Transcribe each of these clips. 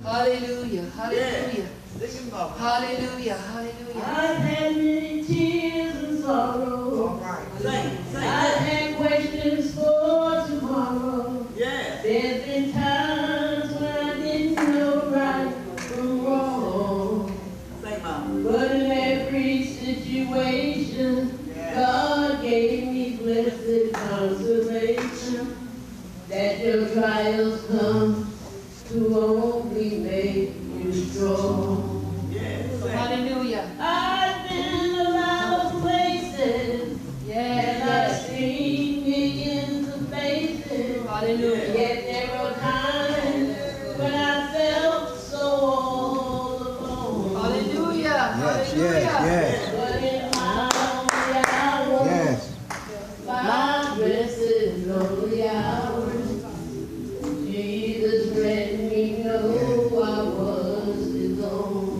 Hallelujah, hallelujah. Hallelujah, hallelujah. I've had many tears and sorrow. All right. I've had questions for tomorrow. Yeah. There's been times when I didn't know right from wrong. Sing, Mom. But in every situation, God gave me blessed consolation. That your trials come to only make you strong. Yeah. Hallelujah. I've been a lot of places, and I've seen millions of faces. Hallelujah. Yet there were times when I felt so all alone. Hallelujah. Yes, Hallelujah. yes, But in my lonely hour, yes. my blessed lonely hour, Jesus let me know I was his own.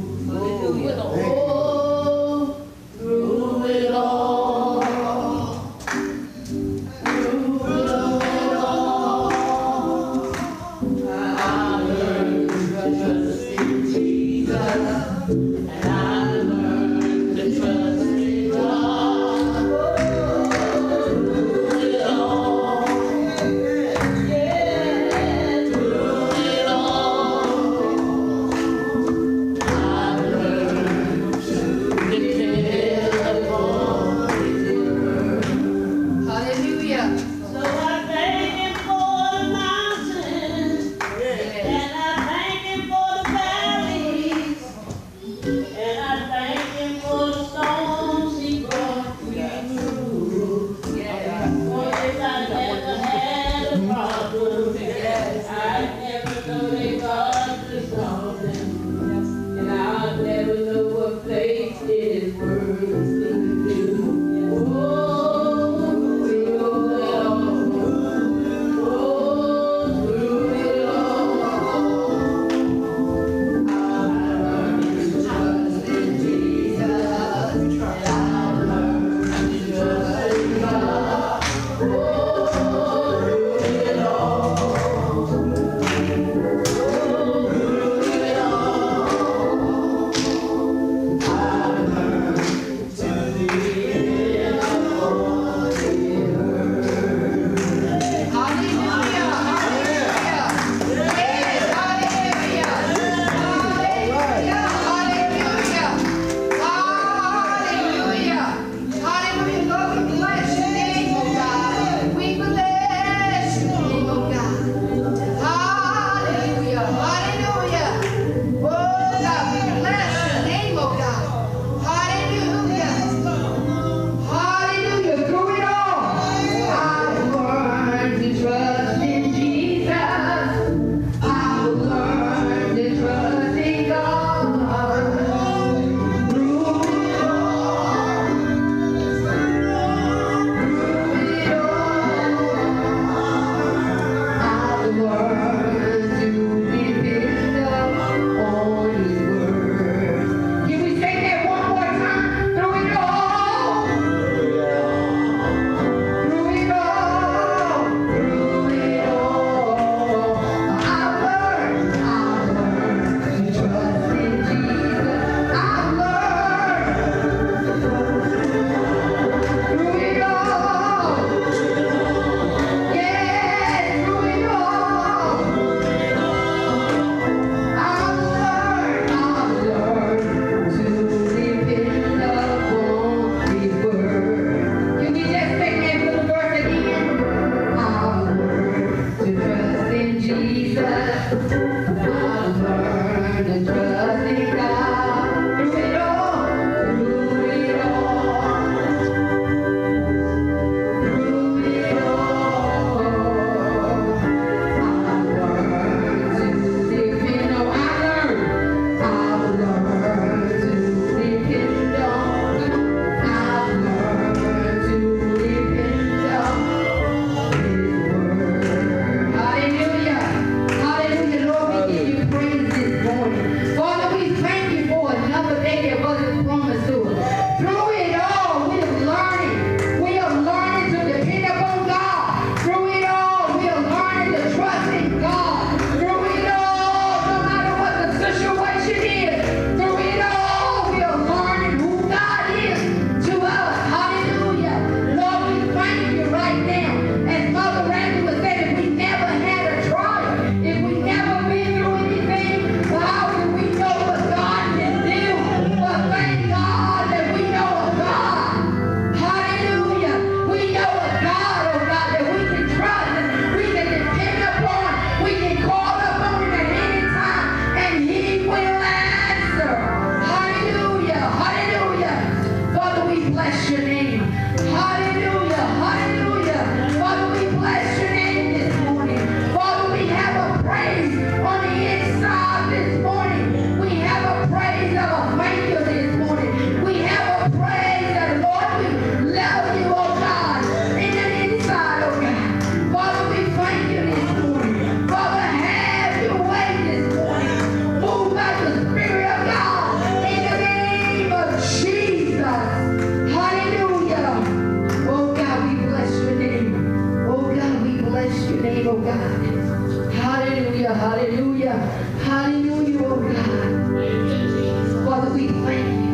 Hallelujah. Hallelujah, oh God. Father, we thank you.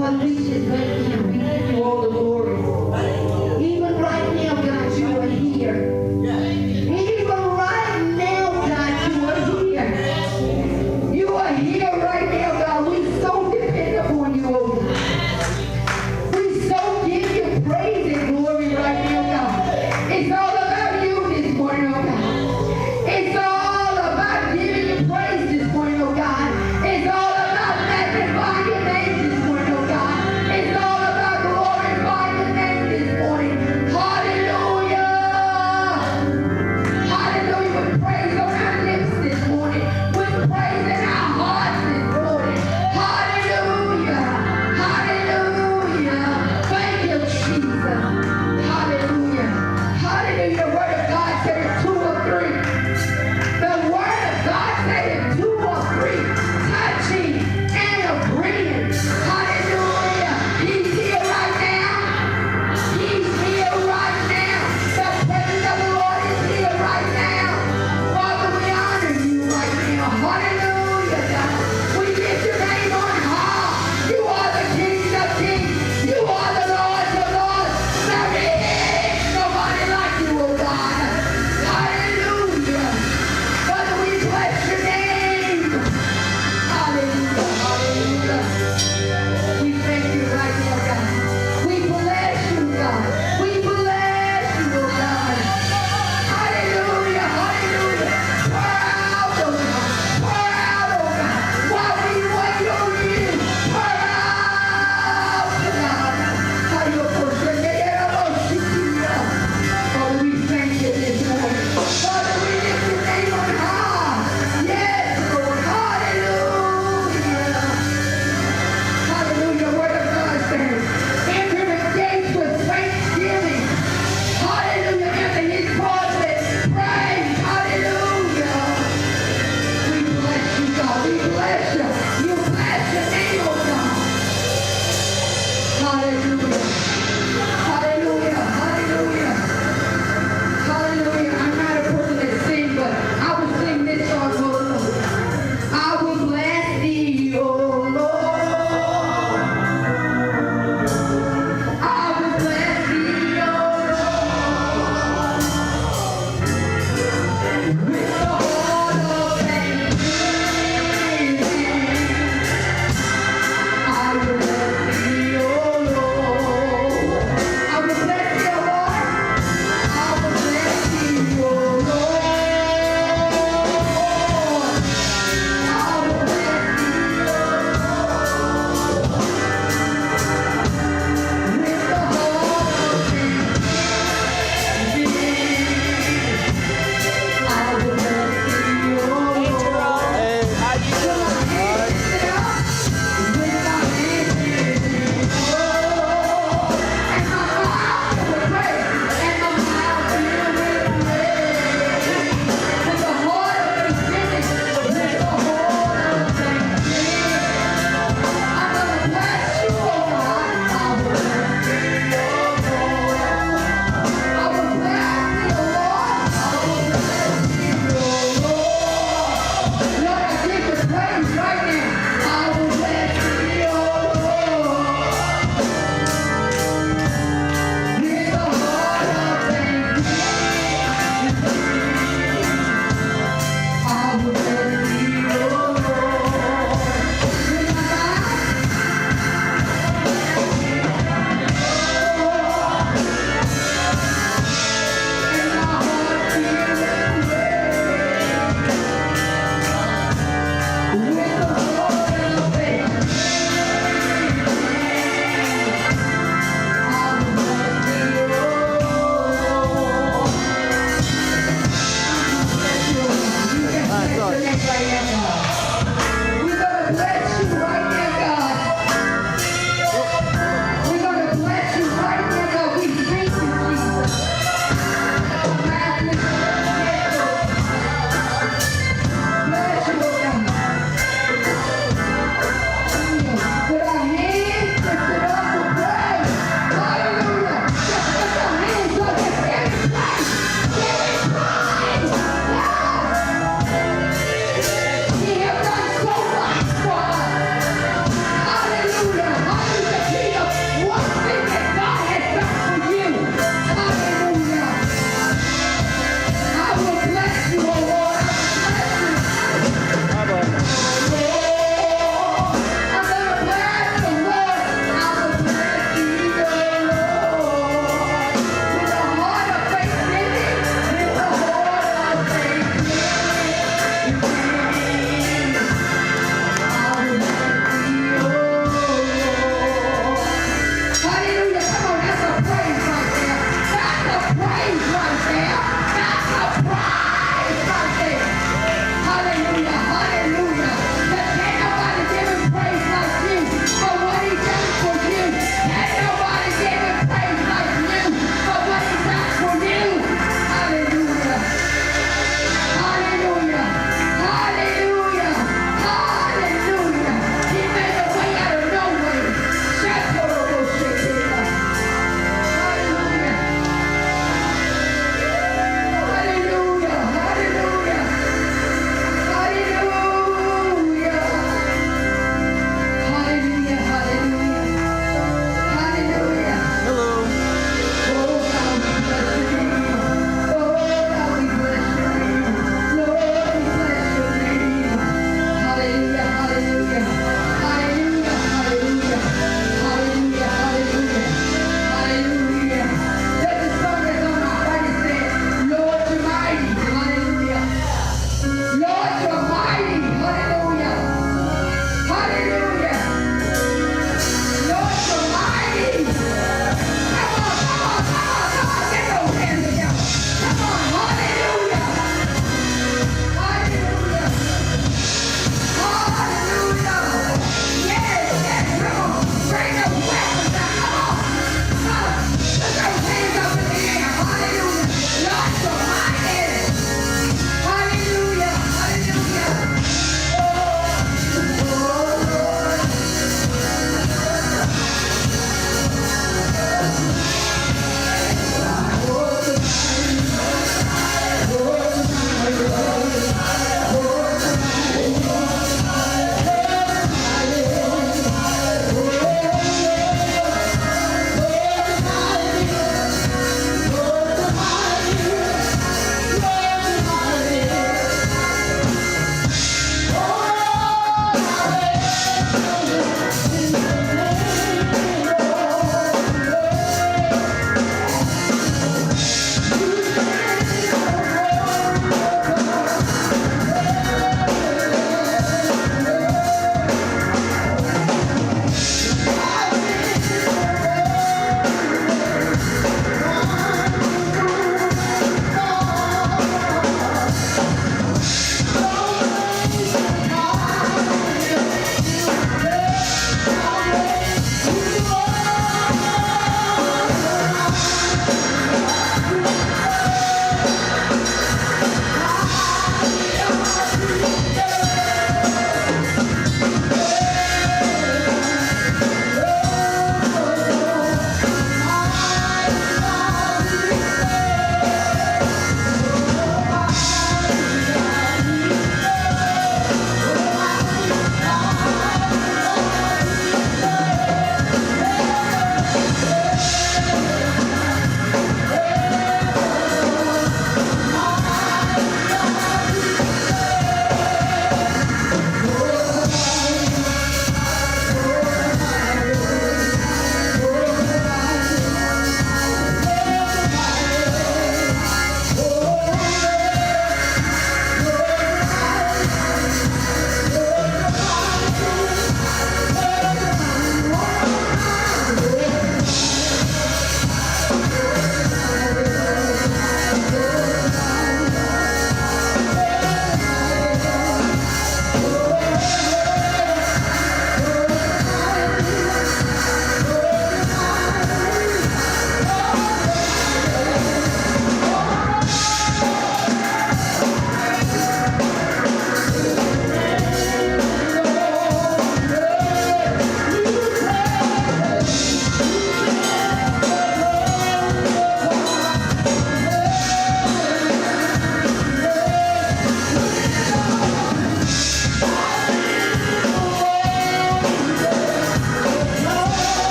Father, we just thank you. We give you all the glory. Even right now, God, you are here. Even right now, God, you are here. You are here right now, God. We so depend upon you, oh God. We so give you praise and glory right now, God. It's all about you this morning, oh God. It's all about giving you praise this morning, oh God. It's all about magnifying your name this morning, oh God. It's all about glorifying your name this morning. Hallelujah. Hallelujah. With praise on our lips this morning. With praise in our hearts this morning. Hallelujah. Hallelujah. Thank you, Jesus. Hallelujah. Hallelujah. The word of God said it's 2 or 3. The word of God said it's 2 or 3. Touching and agreeing. Hallelujah. He's here right now. He's here right now. The presence of the Lord is here right now. Father, we honor you right now. Hallelujah, God. We lift your name on high. You are the King of kings. You are the Lord of lords. There is nobody like you, oh God. Hallelujah. Father, we bless your name. Hallelujah. Hallelujah. We thank you right now, God. We bless you, God. We bless you, oh God. Hallelujah. Hallelujah. Pour out, oh God. Pour out, oh God. While we wait on you. Pour out, God. Father, we thank you this morning. Father, we lift your name on high. Yes, Lord. Hallelujah. Hallelujah. Word of God says, enter the gates with thanksgiving. Hallelujah. Enter his courts with praise. Hallelujah. We bless you, God. We bless you. You bless your name, oh God. Hallelujah. Hallelujah. Hallelujah. Hallelujah. I'm not a person that sing, but I will sing this song also. I will bless thee, O Lord. I will bless thee, O Lord. With the heart of thanksgiving. I will bless thee, O Lord. I will bless thee, O Lord. I will bless thee, O Lord. I will bless thee, O Lord. With the heart of thanksgiving. I will bless thee, O Lord.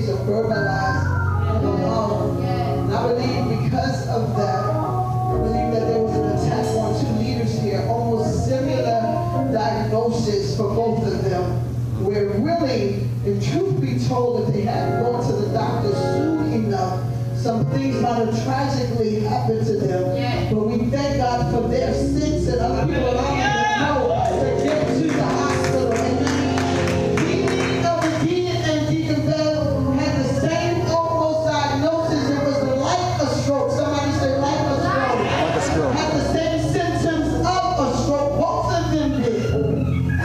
to verbalize the love. And I believe because of that, I believe that there was an attack on two leaders here, almost similar diagnosis for both of them, where really, if truth be told, if they hadn't gone to the doctor soon enough, some things might have tragically happened to them. But we thank God for their sins and other people around them know to get to the hospital. Amen. Deacon of the Deacon and Deacon Bell had the same almost diagnosis. It was like a stroke. Somebody say like a stroke. Like a stroke. Had the same symptoms of a stroke. Both of them did.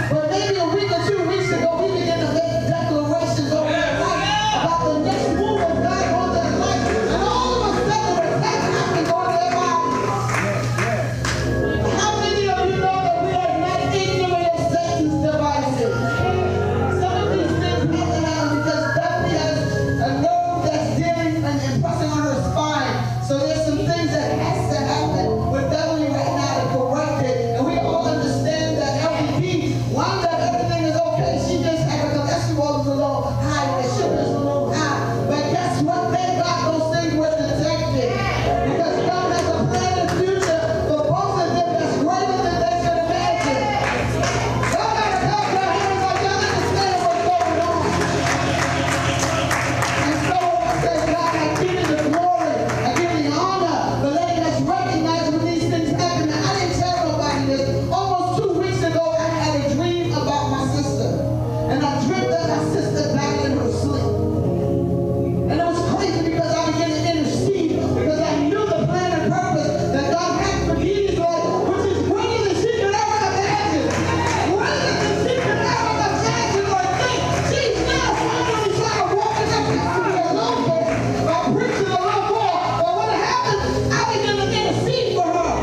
But maybe a week or 2 weeks ago, we began to make declarations over their life about the next move of God on their life. And all of a sudden, an attack happened on their bodies. How many of you know that we are not ignorant of Satan's devices? Some of these things have to happen because Stephanie has a nerve that's dealing and pressing on her spine. So there's some things that has to happen with Beverly right now to correct it. And we all understand that LVP, one that everything is okay, she just had her cholesterol is a little high, and the sugar is a little high. But guess what? Thank God those things were detected. Because God has a plan in the future for both of them that's greater than they can imagine. Y'all gotta clap your hands like y'all understand what's going on. And so I say, God, I give you the glory, I give you the honor for letting us recognize when these things happen. And I didn't tell nobody this. Almost 2 weeks ago, I had a dream about my sister. And I dreamt that my sister died in her sleep. And it was crazy because I began to intercede because I knew the plan and purpose that God had for Dee's life, which is greater than she could ever imagine. Greater than she could ever imagine or think. She's now finally trying to walk in that destiny a little bit by preaching a little more. But what happened, I began to intercede for her.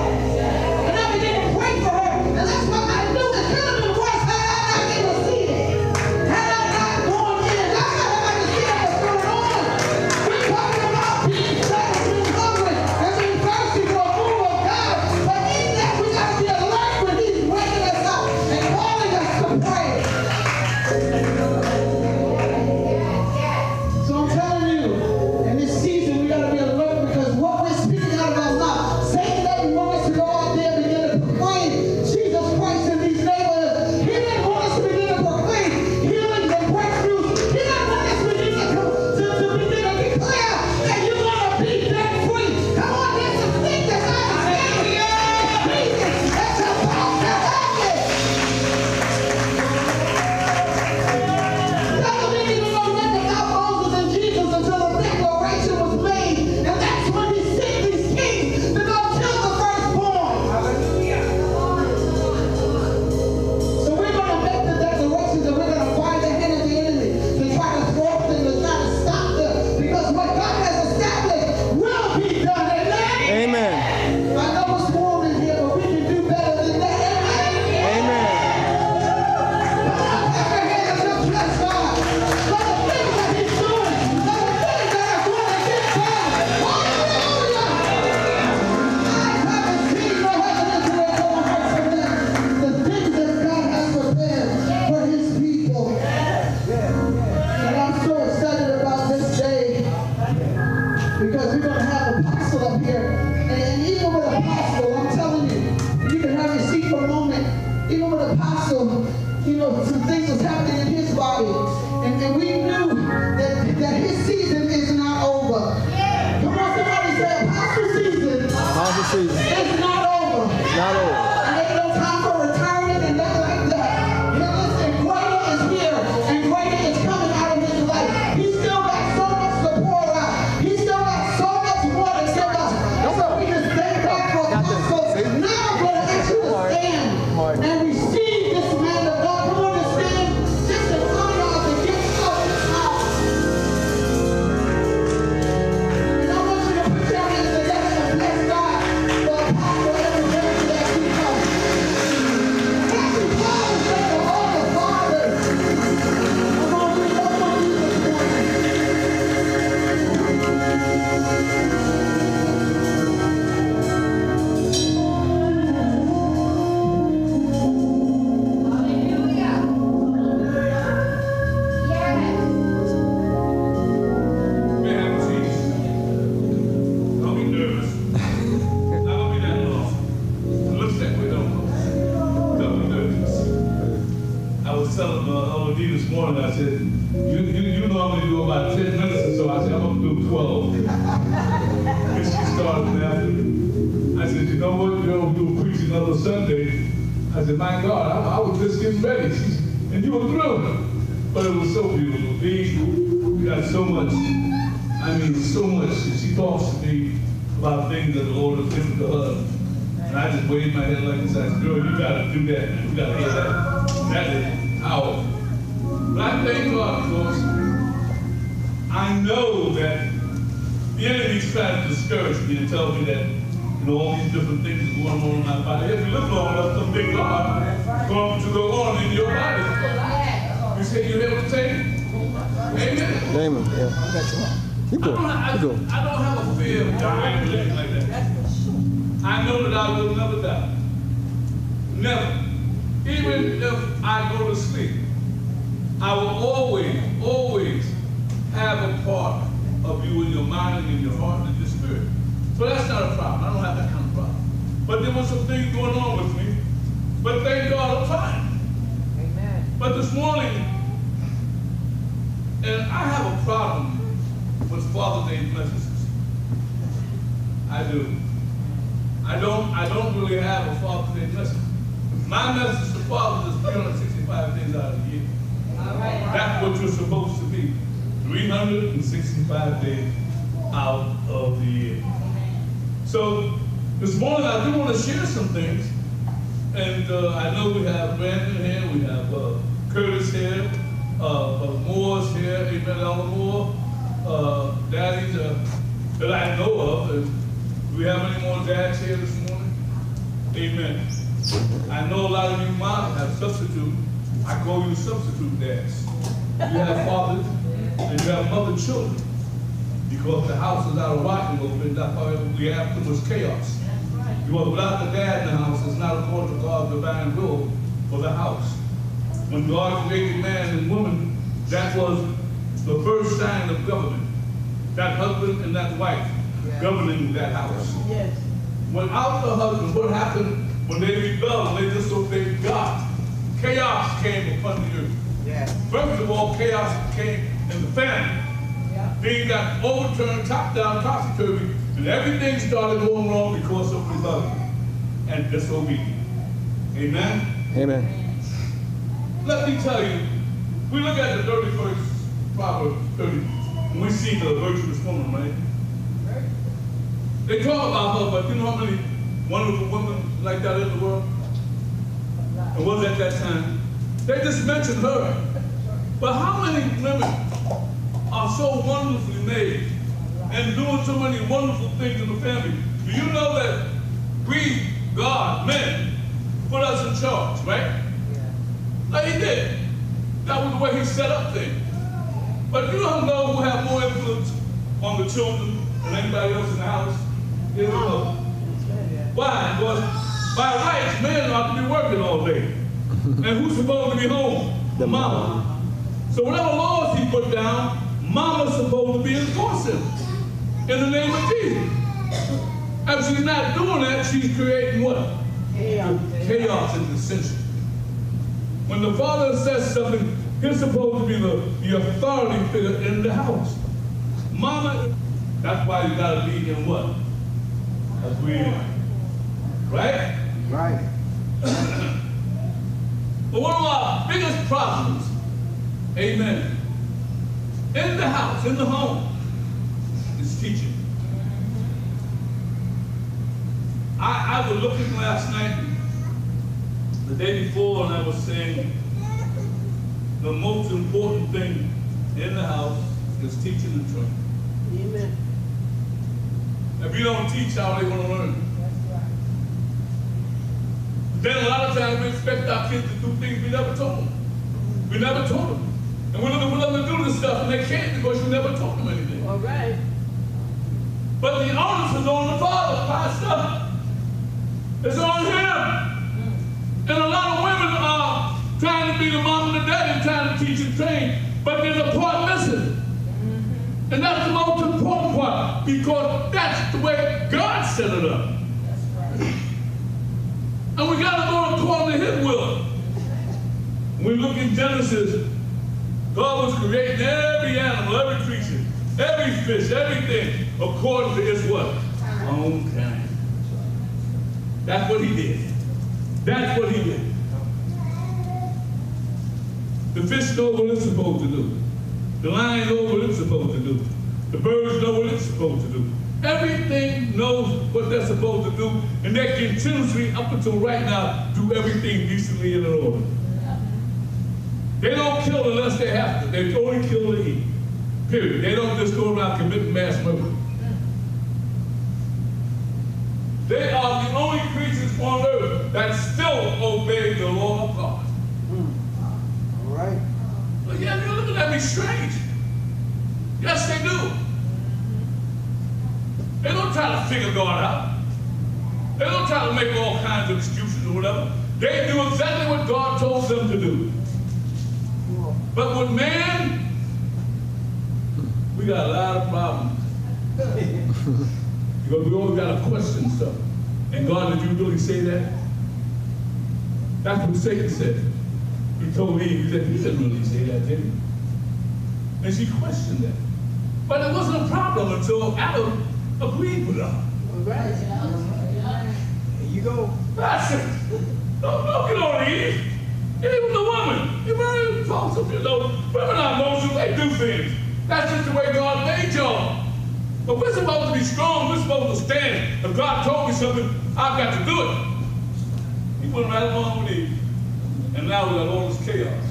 And I began to pray for her. And that's what I knew it could have been worse had I not interceded. Had I not gone in, I had to understand what's going on. We're talking about being thirsty and hungry and being thirsty for a move of God. But in that, we got to be alert when He's waking us up and calling us to pray. So I'm telling you, in this season, we got to be alert because what we're speaking out of our mouth, Satan doesn't want us to go out there and begin to proclaim Jesus Christ in these neighborhoods. He didn't want us to begin to proclaim healings and breakthroughs. He didn't want us to begin to declare that you're going to be debt free. Come on, there's some things that God is saying. Jesus, that's about to happen. Devil didn't even know nothing about Moses and Jesus until a declaration was made. And that's when He sent these kings to go kill the firstborn. So we're going to make the declarations and we're going to find the hand of the enemy to try to thwart them, to try to stop them. Because what God has established will be done. Amen? Amen. I know it's warm in here, but we can do better than that. Amen? Amen. Come on, clap your hands and just bless God. For the things that He's doing, for the things that are going to get done. Hallelujah! I haven't seen no heaven into their own hearts for them. The things that God has prepared for His people. And I'm so excited about this day because we're going to have Apostle up here. And even with Apostle, I'm telling you, you can have your seat for a moment. Even with Apostle, you know, some things was happening in his body. And we knew that his season is not over. Come on, somebody say, Apostle season Apostle season. is not over. Not over. And ain't no time for retirement and nothing like that. You know, listen, greater is here and greater is coming out of his life. He's still got so much to pour out. He's still got so much more to give us. So we just thank God for Apostle. Now I'm going to ask you to stand and receive this man of God. Come on and stand just to honor of the gift of his house. And I want you to put your hands together and bless God for Apostle every day that he comes. Thank you, Father, for all the fathers. Come on, we love you this morning. was telling Elder D this morning, I said, you normally do about 10 minutes or so. I said, I'm going to do 12. And she started laughing. I said, you know what, you'll preach another Sunday. I said, my God, I was just getting ready. And you were through. But it was so beautiful. We got so much, so much. She talks to me about things that the Lord has given to her. And I just waved my head like this. I said, girl, you got to do that, man. You got to hear that. That is powerful. But I thank God because I know that the enemy's trying to discourage me and tell me that, all these different things are going on in my body. If you live long enough, some things are going to go on in your body. You say you're able to take it? Amen? Amen. Yeah. You go. I don't have a fear of dying or anything like that. I know that I will never die. Never. Even if I go to sleep, I will always have a part of you in your mind and in your heart and in your spirit. So that's not a problem. I don't have that kind of problem. But there were some things going on with me. But thank God I'm fine. Amen. But this morning, and I have a problem with Father's Day messages. I do. I don't really have a Father's Day message. My message to fathers is 365 days out of the year. That's what you're supposed to be. 365 days out of the year. So this morning I do want to share some things. And I know we have Brandon here, we have Curtis here, Moore's here, amen, Elder Moore, daddies that I know of. And do we have any more dads here this morning? Amen. I know a lot of you moms have substitute. I call you substitute dads. You have fathers and you have mother children. Because the house is out of whack a little bit, that's why we have too much chaos. Because without the dad in the house, it's not according to God's divine will for the house. When God created man and woman, that was the first sign of government. That husband and that wife governing that house. Yes. Without the husband, what happened when they rebelled, they disobeyed God? Chaos came upon the earth. Yes. First of all, chaos came in the family. Things got overturned, top down, topsy-turvy, and everything started going wrong because of rebellion and disobedience. Amen? Amen. Let me tell you, we look at the 31st Proverbs 30, and we see the virtuous woman, right? They talk about her, but you know how many wonderful women like that in the world? It was at that time. They just mentioned her. But how many women are so wonderfully made and doing so many wonderful things in the family? Do you know that we, God, men, put us in charge, right? Like he did. That was the way he set up things. But you don't know who have more influence on the children than anybody else in the house? Is the mother. Why? Because by rights, men ought to be working all day. And who's supposed to be home? The mama. So whatever laws he put down, mama's supposed to be enforcing in the name of Jesus. If she's not doing that, she's creating what? Chaos and dissension. When the father says something, he's supposed to be the authority figure in the house. Mama, that's why you gotta be in what? Agreement. Right? Right. But one of our biggest problems, amen, in the house, in the home, is teaching. I was looking last night, the day before, and I was saying the most important thing in the house is teaching and training. Amen. If you don't teach, how are they going to learn? Then a lot of times we expect our kids to do things we never told them. We never told them. And we're looking for them to do this stuff, and they can't because you never taught them anything. All right. But the onus is on the father, pastor. It's on him. And a lot of women are trying to be the mom and the daddy, trying to teach and train, but there's a part missing. And that's the most important part, because that's the way God set it up. And we got to go according to his will. We look in Genesis, God was creating every animal, every creature, every fish, everything according to its what? Own kind. That's what he did. That's what he did. The fish know what it's supposed to do. The lion knows what it's supposed to do. The birds know what it's supposed to do. Everything knows what they're supposed to do, and they continuously, up until right now, do everything decently and in order. They don't kill unless they have to. They only kill to eat. Period. They don't just go around committing mass murder. They are the only creatures on earth that still obey the law of God. All right. But yeah, you're looking at me strange. Yes, they do. They don't try to figure God out. They don't try to make all kinds of excuses or whatever. They do exactly what God told them to do. But with man, we got a lot of problems. Because we always got to question stuff. And God, did you really say that? That's what Satan said. He told Eve, he said, he didn't really say that, did he? And she questioned that. But it wasn't a problem until Adam agreed with her. Right. There you go. That's it. Don't get on Eve. And even the woman. You very impulsive, you know. Women are emotional, they do things. That's just the way God made y'all. But we're supposed to be strong, we're supposed to stand. If God told me something, I've got to do it. He went right along with Eve. And now we got all this chaos.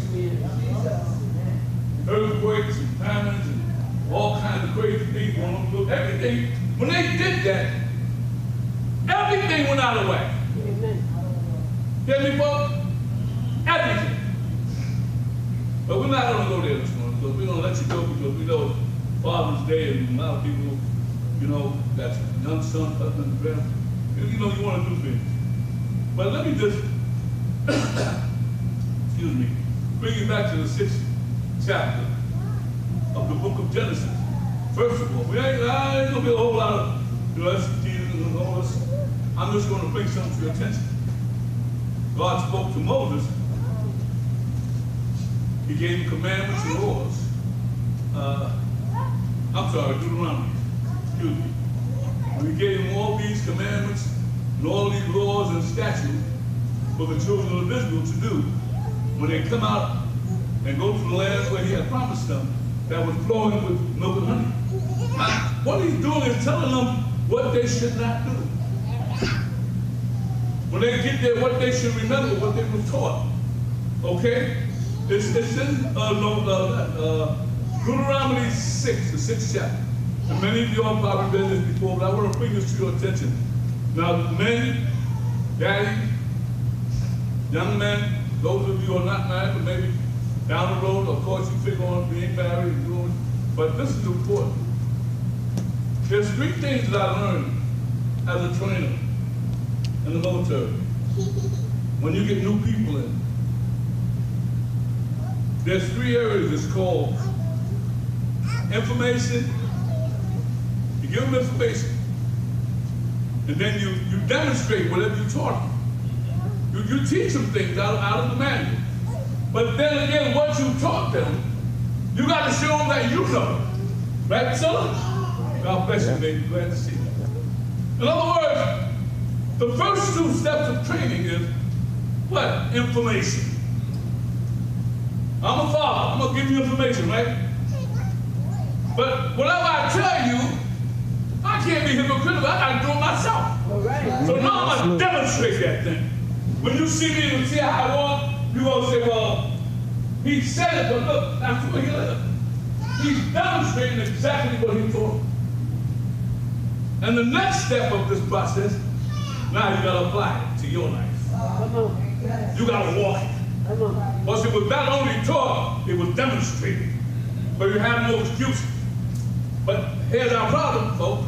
Earthquakes and famines and all kinds of crazy things going on. Everything, when they did that, everything went out of whack. Hear me, folks? Everything. But we're not going to go there this morning, because we're going to let you go, because we know Father's Day and a lot of people, you know, that's young son, husband, family. You know, you want to do things. But let me just, excuse me, bring you back to the 6th chapter of the book of Genesis. First of all, I ain't going to be a whole lot of, you know, exegesis and all this. I'm just going to bring something to your attention. God spoke to Moses. He gave him commandments and laws. I'm sorry, Deuteronomy. Excuse me. And he gave him all these commandments and all these laws and statutes for the children of Israel to do when they come out and go to the land where he had promised them that was flowing with milk and honey. What he's doing is telling them what they should not do. When they get there, what they should remember, what they were taught. Okay? It's in Deuteronomy 6, the 6th chapter. And many of you all probably read this before, but I want to bring this to your attention. Now, men, daddy, young men, those of you who are not married, but maybe down the road, of course, you figure on being married and doing, but this is important. There's 3 things that I learned as a trainer in the military. When you get new people in, there's 3 areas it's called information. You give them information, and then you demonstrate whatever you taught them. You teach them things out of the manual. But then again, what you taught them, you got to show them that you know. Right, son? God bless you, baby. Glad to see you. In other words, the first 2 steps of training is what? Information. I'm a father. I'm going to give you information, right? But whatever I tell you, I can't be hypocritical. I got to do it myself. All right. So now I'm going to demonstrate that thing. When you see me and see how I walk, you're going to say, well, he said it, but look, that's what he lived. He's demonstrating exactly what he taught. And the next step of this process, now you got to apply it to your life. You got to walk it. Because it was not only taught, it was demonstrated. But you have no excuse. But here's our problem, folks.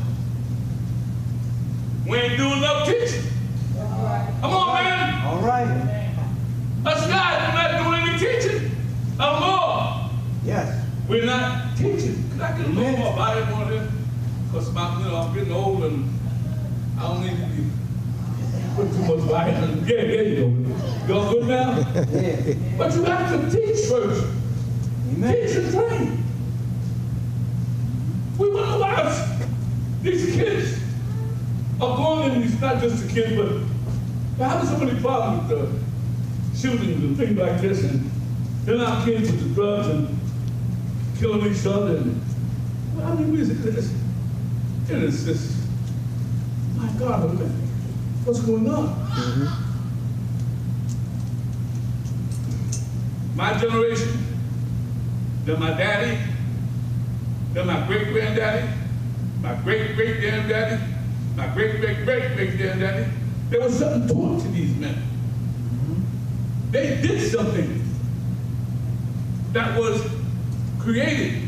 We ain't doing enough teaching. Come on, man. All right. Us guys, we're not doing any teaching. No more. Yes. We're not teaching. Could I get a little more body on this? Because I'm getting old and I don't need to be put too much fire in. Yeah, there you go. Y'all good now? Yeah. But you have to teach first. Amen. Teach and train. We wonder why these kids are going in these, not just the kids, but they're having so many problems with the shootings and things like this, and then our kids with the drugs and killing each other. And, well, I mean, it is just, my God, what's going on? My generation, then my daddy, then my great-granddaddy, my great-great-granddaddy, my great-great-great-great-granddaddy, there was something taught to these men. They did something that was created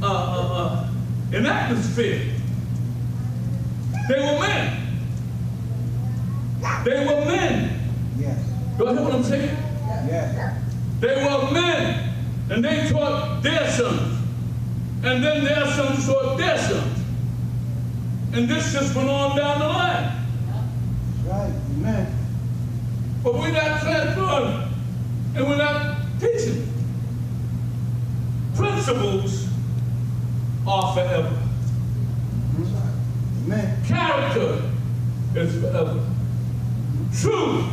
an atmosphere. They were men. They were men. Yes. Do I hear what I'm saying? Yes. They were men, and they taught their sons. And then their sons taught their sons. And this just went on down the line. That's right. Amen. But we're not transferring, and we're not teaching. Principles are forever. Amen. Character is forever. Truth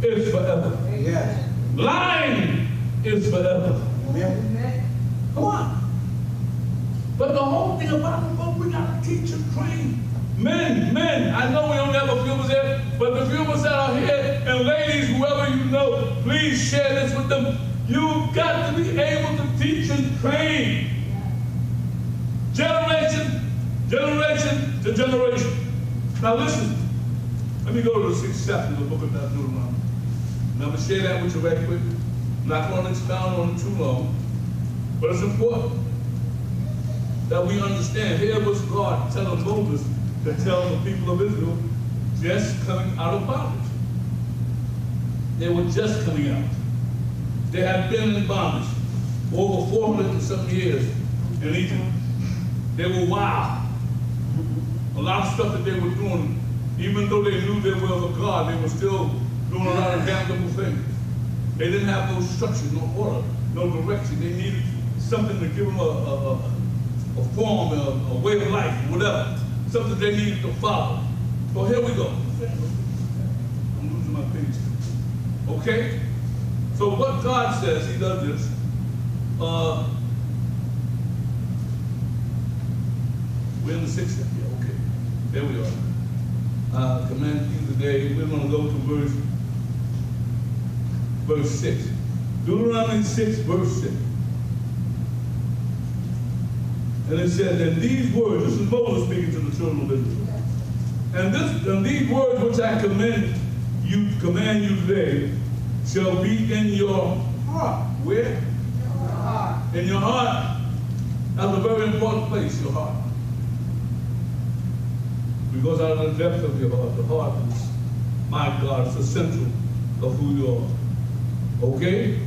is forever. Yes. Lying is forever. Amen. Come on. But the whole thing about it, folks, we got to teach and train. Men, I know we don't have a few of us here, but the few of us that are here, and ladies, whoever you know, please share this with them. You've got to be able to teach and train. Generation to generation. Now listen, let me go to the 6th chapter of the book of Deuteronomy. And I'm going to share that with you right quick. I'm not going to expound on it too long, but it's important that we understand. Here was God telling Moses to tell the people of Israel just coming out of bondage. They were just coming out. They had been in bondage for over 400 and some years in Egypt. They were wild. A lot of stuff that they were doing, even though they knew they were of God, they were still doing a lot of damnable things. They didn't have no structure, no order, no direction. They needed something to give them a form, a way of life, whatever. Something they needed to follow. So here we go. I'm losing my page. Okay? So what God says, he does this. We're in the 6th chapter. Yeah, okay. There we are. Command you today. We're going to go to verse 6. Deuteronomy 6, verse 6. And it says, and these words, this is Moses speaking to the children of Israel. And these words which I command you today shall be in your heart. Where? Your heart. In your heart. That's a very important place, your heart. Because out of the depth of your heart, the heart is, my God, it's the central of who you are. Okay?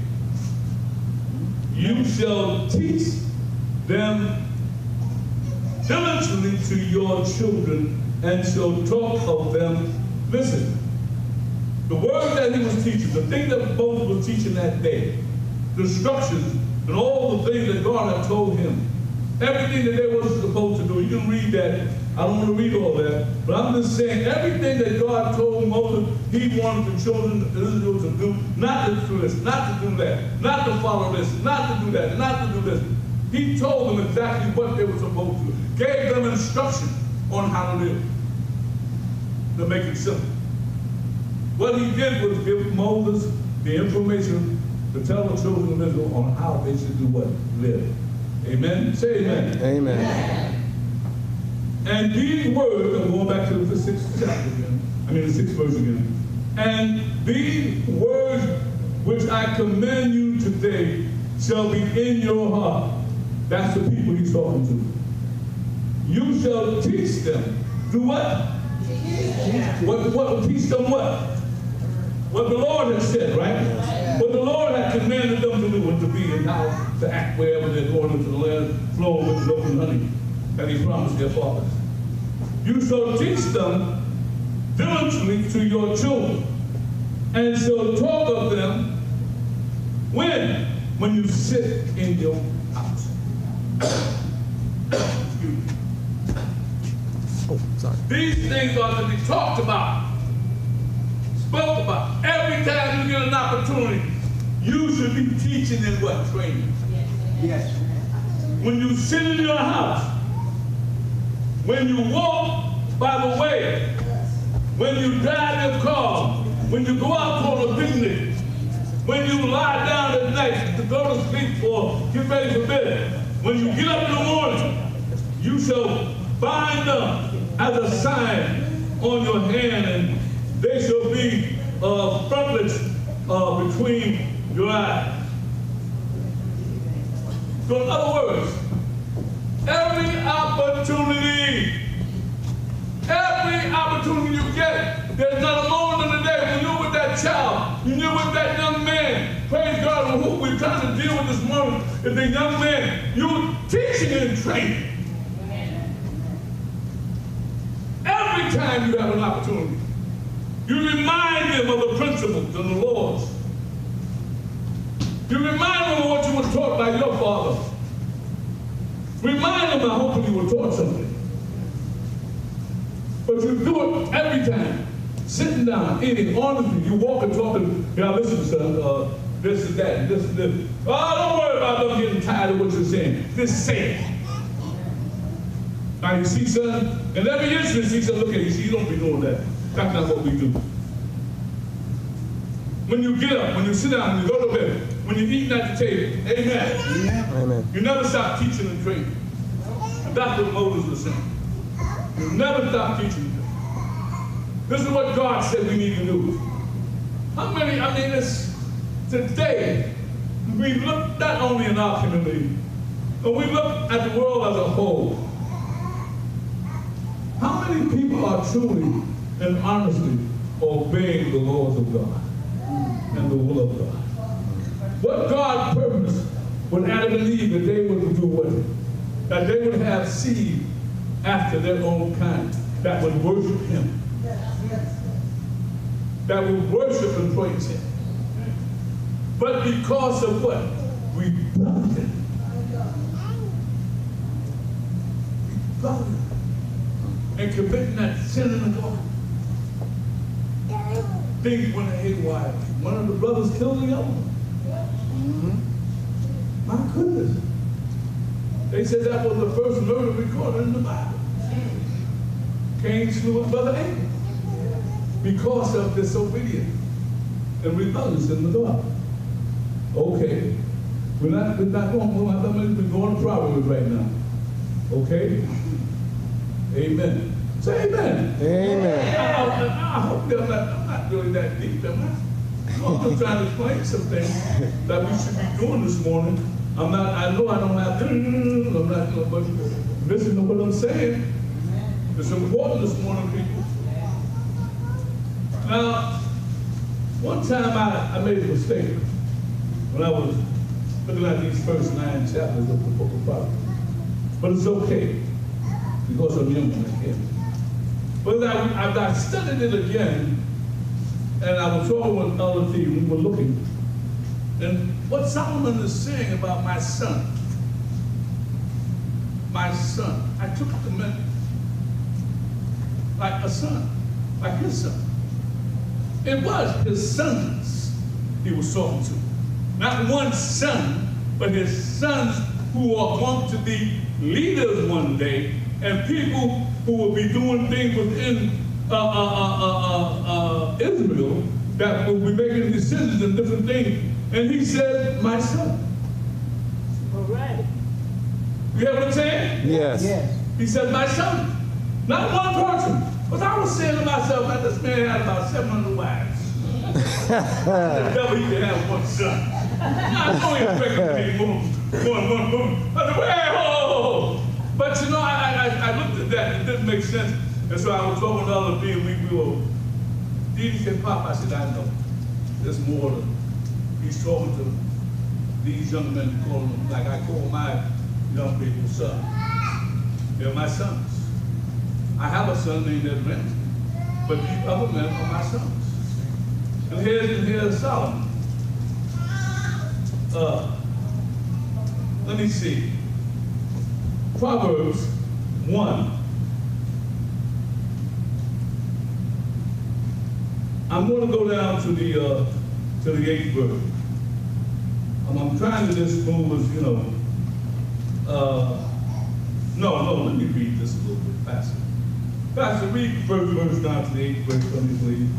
You shall teach them diligently to your children and shall talk of them. Listen, the word that he was teaching, the thing that Moses was teaching that day, the instructions and all the things that God had told him, everything that they were supposed to do. You can read that. I don't want to read all that, but I'm just saying everything that God told Moses, he wanted the children of Israel to do, not to do this, not to do that, not to follow this, not to do that, not to do this. He told them exactly what they were supposed to do. Gave them instruction on how to live. To make it simple. What he did was give Moses the information to tell the children of Israel on how they should do what? Live. Amen? Say amen. Amen. And these words, I'm going back to the 6th chapter again, the 6th verse again. And these words which I command you today shall be in your heart. That's the people he's talking to. You shall teach them. Do what? Teach them what? What the Lord has said, right? What the Lord had commanded them to do and to be and how to act wherever they're going into the land flowing with milk and honey that he promised their fathers. You shall teach them diligently to your children, and shall talk of them when you sit in your house. Excuse me. Oh, sorry. These things are to be talked about, spoke about. Every time you get an opportunity, you should be teaching and what? Training. Yes. When you sit in your house, when you walk by the way, when you drive your car, when you go out for a picnic, when you lie down at night to go to sleep or get ready for bed, when you get up in the morning, you shall bind them as a sign on your hand, and they shall be frontlets between your eyes. So in other words, every opportunity you get, there's not a moment in the day when you're with that child, when you're with that young man, praise God, and who we're trying to deal with this morning is the young man, you're teaching and training. Every time you have an opportunity, you remind them of the principles and the laws. You remind them of what you were taught by your father. Remind them, I hope you were taught something. But you do it every time. Sitting down, eating, honestly, you walk and talk and, yeah, listen, son, this is that, this is this. Oh, don't worry about them getting tired of what you're saying. Just say it. Now you see, son, in every instance, he said, look at you, see, you don't be doing that. That's not what we do. When you get up, when you sit down, when you go to bed, when you're eating at the table, amen. Amen. You never stop teaching and training. And that's what Moses was saying. You never stop teaching and training. This is what God said we need to do. How many, it's today, we look not only in our community, but we look at the world as a whole. How many people are truly and honestly obeying the laws of God and the will of God? What God purposed with Adam and Eve that they would do what? That they would have seed after their own kind that would worship Him. That would worship and praise Him. But because of what? Rebellion. Rebellion. And committing that sin in the garden. Things went haywire. One of the brothers killed the other one. My goodness. They said that was the first murder recorded in the Bible. Cain slew his brother Abel because of disobedience and rebellion in the garden. Okay. We're not going to Proverbs right now. Okay? Amen. Say amen. Amen. I hope I'm not really that deep, am I? I'm just trying to explain some things that we should be doing this morning. I know I don't have to, but listen to what I'm saying. It's important this morning, people. Now, one time I made a mistake when I was looking at these first 9 chapters of the book of Proverbs. But it's okay, because I'm young again. But I studied it again, and I was talking with other people, we were looking. And what Solomon is saying about my son, I took it to mean like a son, like his son. It was his sons he was talking to. Not one son, but his sons who are going to be leaders one day, and people who will be doing things within Israel that will be making decisions and different things. And he said, my son. All right. You hear what I'm saying? Yes. Yes. He said, my son. Not one person. But I was saying to myself, man, this man had about 700 wives. The devil, he could have one son. I know he's expecting one. I said, well, but you know, I looked at that, it didn't make sense. And so I was talking to other people, we were, Dee said, Pop, I said, I know. There's more to, he's talking to these young men, call them, like I call my young people son. They're my sons. I have a son named Ed Ramsey. but these other men are my sons. And here's Solomon. Let me see. Proverbs 1. I'm going to go down to the 8th verse. I'm trying to just move as, no, let me read this a little bit faster. Pastor, read the first verse down to the 8th verse for me, please.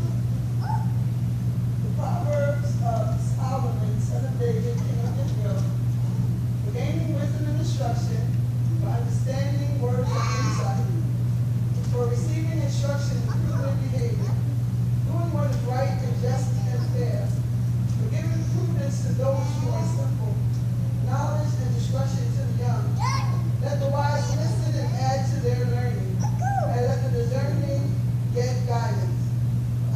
The Proverbs of Solomon, son of David, king of Israel, for gaining wisdom and instruction, for understanding words of insight, for receiving instruction in prudent behavior, doing what is right and just and fair, for giving prudence to those who are simple, knowledge and discretion to the young. Let the wise listen and add to their learning, and let the discerning get guidance.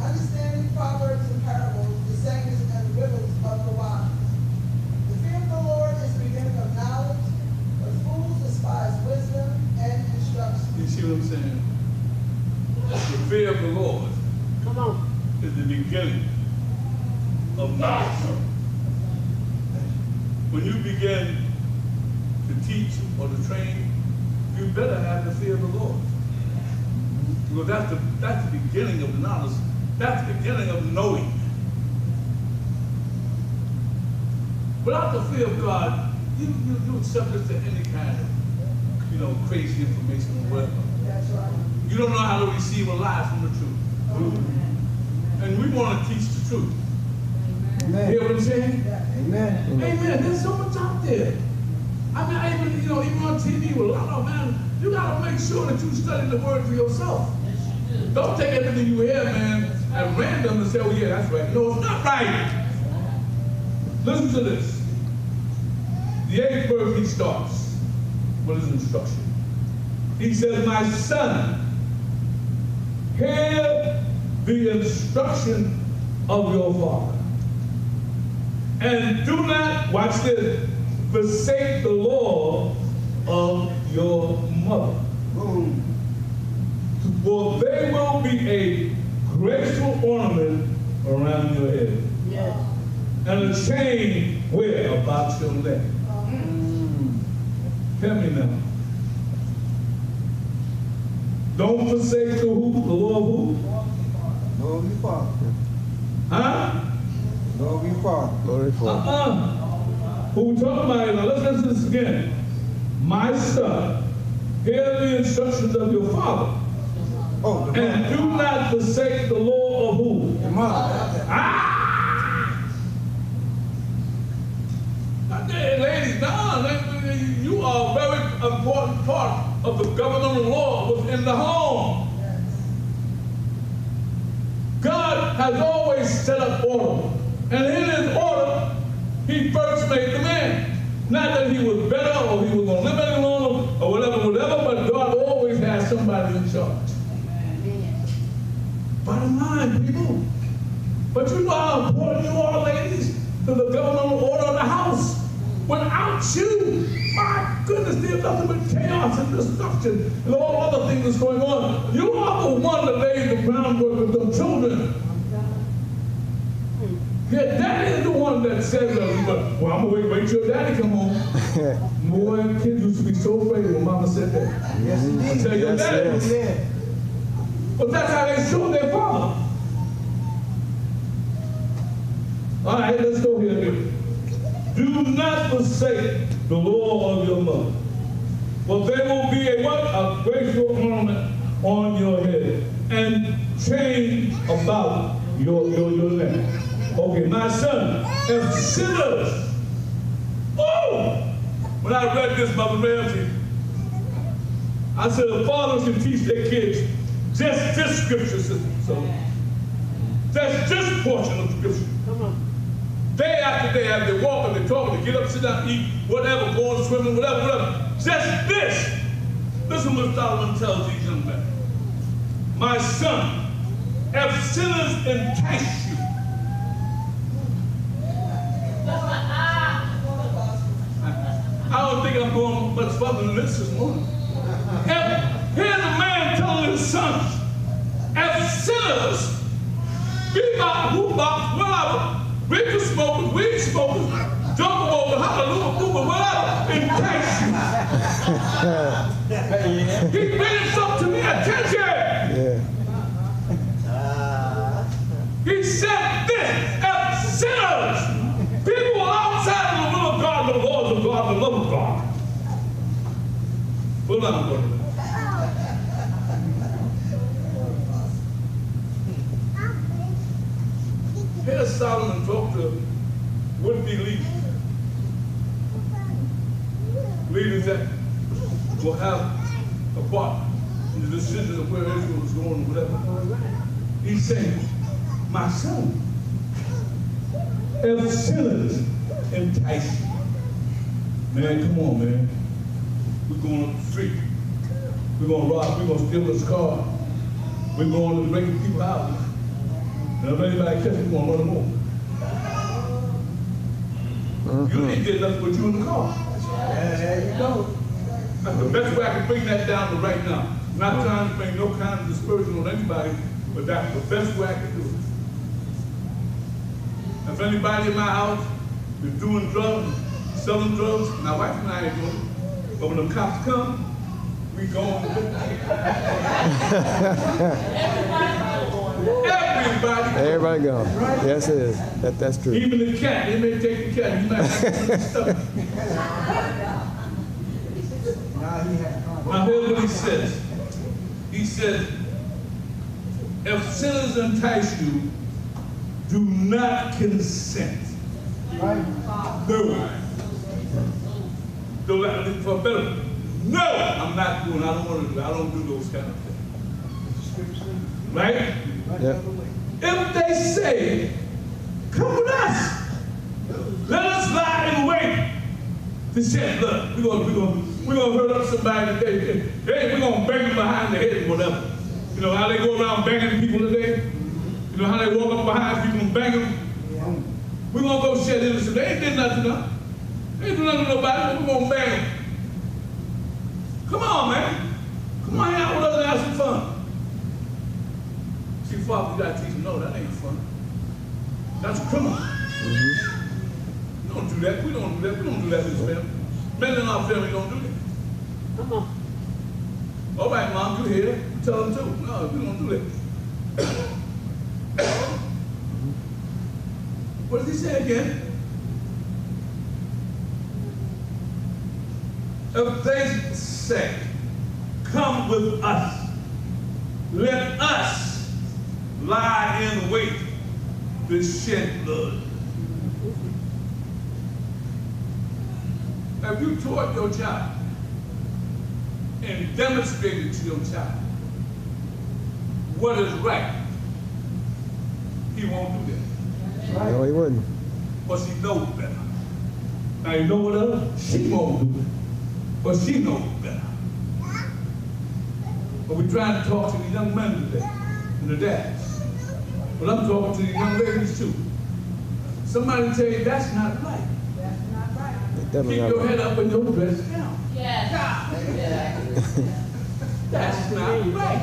Understanding proverbs and parables, the sayings and riddles of the wise. The fear of the Lord is the beginning of knowledge, but fools despise wisdom and instruction. You see what I'm saying? The fear of the Lord is the beginning of knowledge. When you begin to teach or to train, you better have the fear of the Lord. Because that's the beginning of the knowledge. That's the beginning of knowing. Without the fear of God, you're subject to any kind of, crazy information or whatever. That's right. You don't know how to receive a lie from the truth. And we want to teach the truth. Amen. Hear what I'm saying? Amen. Amen. There's so much out there. I mean, even on TV with a lot of man, you gotta make sure that you study the word for yourself. Don't take everything you hear, man, at random and say, oh yeah, that's right. No, it's not right. Listen to this. The 8th verse, he starts with his instruction. He says, my son, hear the instruction of your father. And do not, watch this, forsake the law of your mother. For they will be a graceful ornament around your head. Yes. And a chain where? About your neck. Tell me now. Don't forsake the who? The law of who? Lord, we Father. Huh? Lord, we Father. Glory for Who we talking about here? Now let's listen to this again. My son, hear the instructions of your father. Oh, the And mother. do not forsake the law of who? The mother. Ladies, you are a very important part of the governmental law within the home. God has always set up order. And in his order, he first made the man. Not that he was better or he was going to live any longer or whatever, but God always has somebody in charge. Bottom line, people. But you know how important you are, ladies, to the governmental order of the house. Without you, my goodness, there's nothing but chaos and destruction and all other things that's going on. You are the one that laid the groundwork with the children. Yeah, daddy is the one that says, well, I'm going to wait till daddy come home. Boy, kids used to be so afraid when mama said that. Yes, I tell your daddy. yes. But that's how they show their father. All right, let's go here. Do not forsake the law of your mother, for there will be a what? A graceful ornament on your head and chain about your neck. Okay, my son, if sinners, when I read this, Mother Ramsey, I said the fathers can teach their kids just this scripture, sister. So that's this portion of scripture. Come on. Day after day, as they walk and they talk, they get up, sit down, eat, whatever, go on swimming, whatever. Just this. Listen what Solomon tells these young men. My son, if sinners entice you, I don't think I'm going much further than this morning. Here's a man telling his sons, if sinners sinners, bebop, whoop-bop, whatever, reefer smokers, weed smokers, jump over, hallelujah, boomer, whatever, entice you. He bringing something to me attention. Yeah. He said this, as sinners, people outside of the will of God, the laws of God, the love of God. Hold on, brother. Here Solomon talked to would-be leaders. Leaders that will have a part in the decision of where Israel is going or whatever. He's saying, my son, if sinners entice you, man, come on, man. We're going up the street. We're going to rob, we're going to steal this car. We're going to break people's houses. And if anybody catches you, we're going to run them over. You didn't get nothing but you in the car. There you go. That's the best way I can bring that down to right now. Not trying to bring no kind of dispersion on anybody, but that's the best way I can do it. If anybody in my house is doing drugs, selling drugs, my wife and I ain't doing it. But when the cops come, we go on with it. Everybody gone. Yes, it is. That's true. Even the cat, they may take the cat. He might have stuff. Now here's what he says. He said, if sinners entice you, do not consent. No. For better. No, I'm not doing. I don't want to do. I don't do those kind of things. Right? Yep. If they say, "Come with us, let us lie in wait to shed blood," we're gonna hurt up somebody today. Hey, we're gonna bang them behind the head or whatever. You know how they go around banging people today. You know how they walk up behind people and bang them. We're gonna go shed innocent. They ain't did nothing to them. They ain't do nothing to nobody. We're gonna bang them. Come on, man. Come on out with us and have some fun. See, Father, you gotta teach them, no, that ain't fun. That's criminal. We don't do that. We don't do that. We don't do that in this family. Men in our family don't do that. Come on. All right, Mom, you here. Tell them too. No, we don't do that. What does he say again? If they say, come with us, let us lie in wait to shed blood. Have you taught your child and demonstrated to your child what is right? He won't do that. No, he wouldn't. But she knows better. Now you know what else? She won't do it. But she knows better. But we're trying to talk to the young men today and the dads. But I'm talking to the young ladies too. Somebody tell you that's not right. That's not right. Keep your head up and your dress down. Yes. That's not right.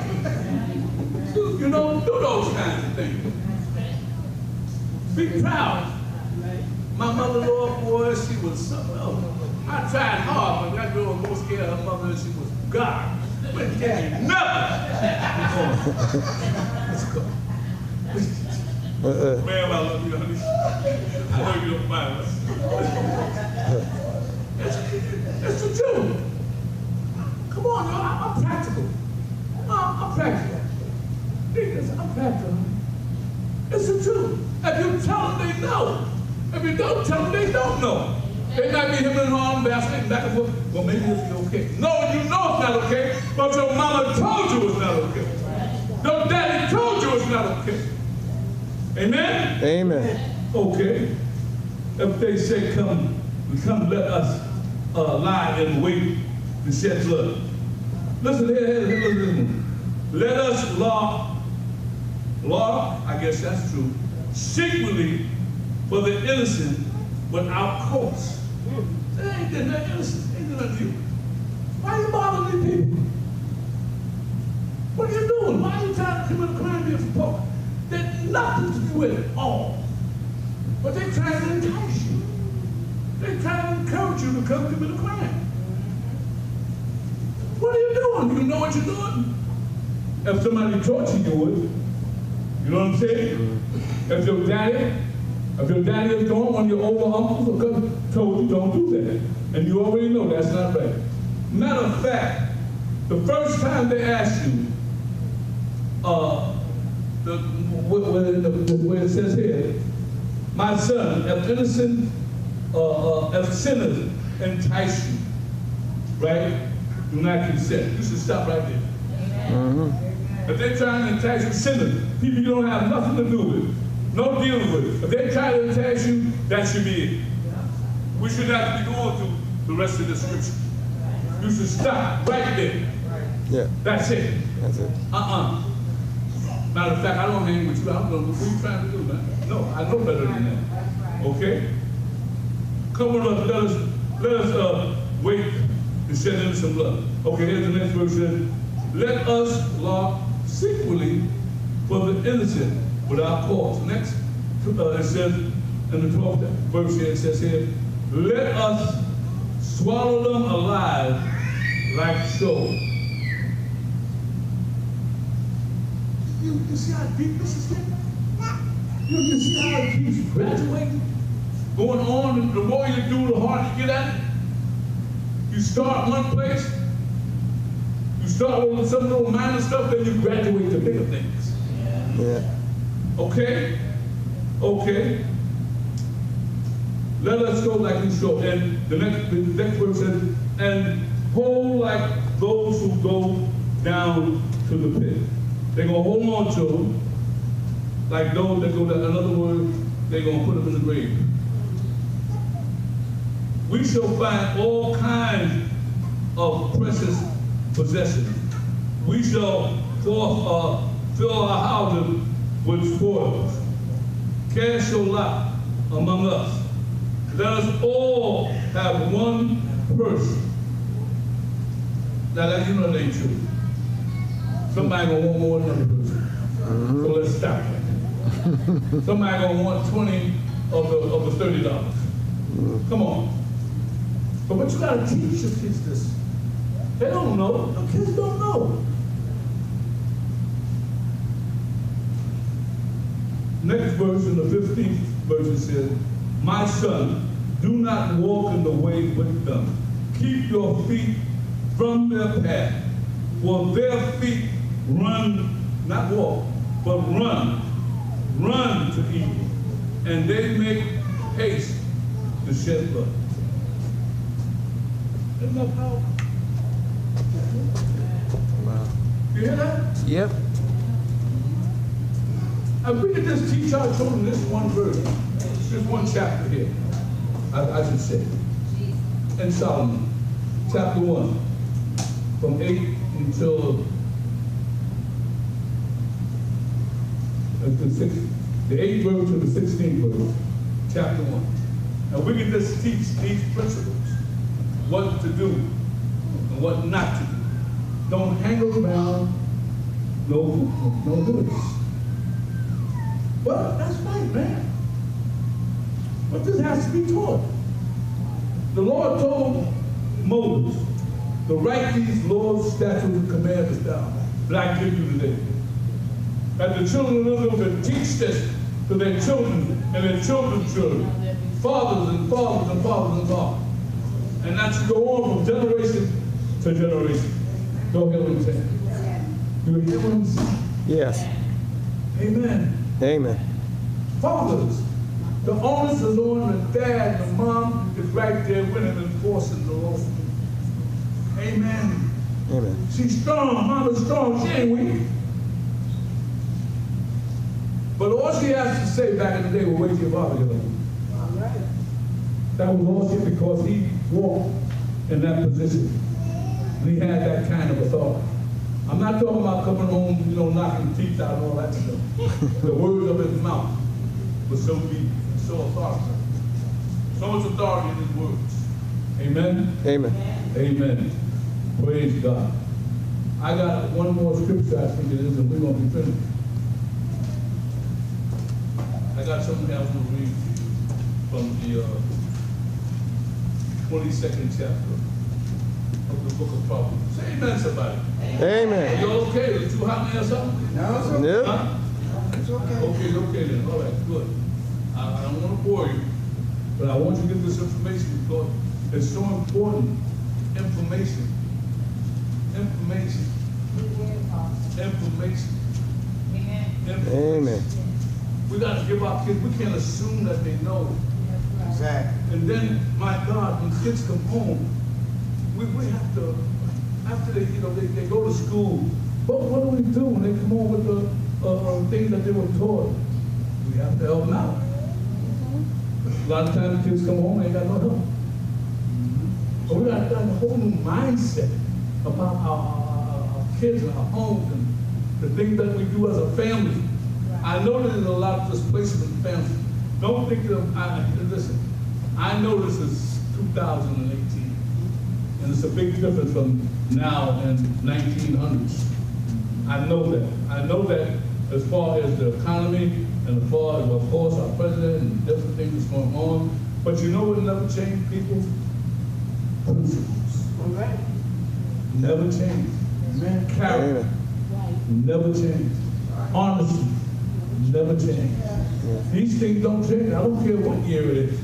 You don't do those kinds of things. Be proud. My mother-in-law, boy, she was something else. I tried hard, but that girl was more scared of her mother than she was God. Wouldn't give me nothing. Let's go. Ma'am, I love you, honey. I know you don't mind us. That's the truth. Come on, y'all. I'm practical. I'm practical. I'm practical. It's the truth. If you tell them, they know. If you don't tell them, they don't know. They might be him and her arm basket back and forth. Well, maybe it'll be okay. No, you know it's not okay, but your mama told you it's not okay. Your daddy told you it's not okay. Amen? Amen. Okay. If they say, come let us lie and wait to shed blood. Listen here. Let us law, I guess that's true, secretly for the innocent without cause. They ain't did nothing innocent. They ain't did nothing to you. Why are you bothering these people? What are you doing? Why are you trying to commit a crime here for poker? There's nothing to do with it all. But they're trying to entice you. They're trying to encourage you to come commit a crime. What are you doing? You know what you're doing? If somebody taught you would, you know what I'm saying? If your daddy is gone, one of your older uncles or cousins told you don't do that. And you already know that's not right. Matter of fact, the first time they asked you, where it says here, my son, if innocent, if sinners entice you, right? Do not consent. You should stop right there. If they're trying to entice you, sinners, people you don't have nothing to do with, no dealing with. If they try to entice you, that should be it. We should not be going through the rest of the scripture. You should stop right there. Yeah. That's it. That's it. Matter of fact, I don't hang with you. I don't know what you trying to do, man. No, I know better than that. Okay? Come on, let us wait to shed in some blood. Okay, here's the next verse. Let us law secretly for the innocent without cause. Next, it says in the 12th verse here, it says here, let us swallow them alive like so. You see how deep this is getting? You see how it keeps graduating? Going on, and the more you do, the harder you get at it. You start one place, you start with some little minor stuff, then you graduate to bigger things. Yeah. Okay? Okay. Let us go like we show. And the next verse says, and hold like those who go down to the pit. They're going to hold on to them like those that go down. In other words, they're going to put them in the grave. We shall find all kinds of precious possessions. We shall fill our houses with spoils. Cast your lot among us. Let us all have one purse. Now, you know that ain't true. Somebody gonna want more than another person. So let's stop it. Somebody gonna want 20 of the $30. Come on. But you gotta teach your kids this. They don't know. The kids don't know. Next verse in the 15th verse it says, my son, do not walk in the way with them. Keep your feet from their path, for their feet run, not walk, but run to evil, and they make haste to shed blood. Isn't that powerful? Wow. You hear that? Yep. And we could just teach our children this one verse, this one chapter here, I should say, in Solomon, chapter 1, from 8 until the 8th verse to the 16th verse, chapter 1. And we can just teach these principles, what to do and what not to do. Don't hang around no goods. Well, that's right, man. But this has to be taught. The Lord told Moses to write these laws, statutes, and commandments down that I give you today. That the children of Israel can teach this to their children and their children's children, fathers and fathers and fathers and fathers. And that should go on from generation to generation. Go ahead and say. Do you hear what I'm saying? Yes. Amen. Amen. Fathers, the onus is on the dad, the mom is right there with him enforcing the law. Amen. Amen. She's strong, mama's strong, she ain't weak. But all she has to say back in the day was, wait till your father gets home. That was all she, because he walked in that position. And he had that kind of authority. I'm not talking about coming home, knocking teeth out and all that stuff. The words of his mouth was so deep, so authoritative. So much authority in his words. Amen? Amen. Amen. Praise God. I got one more scripture, I think it is, and we're going to be finished. I got something else to read from the 22nd chapter of the book of Proverbs. Say amen, somebody. Amen. You okay? Is it too hot there or something? No, it's okay. Yep. Huh? It's okay. Okay then. All right, good. I don't want to bore you, but I want you to get this information because it's so important. Information. Amen. We got to give our kids, we can't assume that they know. Exactly. And then, my God, when kids come home, we have to, after they, they go to school, what do we do when they come home with the things that they were taught? We have to help them out. A lot of times kids come home, they ain't got no help. But we got a whole new mindset about our kids and our homes and the things that we do as a family. I know there's a lot of displacement in families. Don't think of, listen, I know this is 2018, and it's a big difference from now and 1900s. I know that. I know that as far as the economy and as far as, of course, our president and different things that's going on. But you know what never changed people? Principles. All right. Never changed. Amen. Character. Never changed. Honesty. Never changed. These things don't change. I don't care what year it is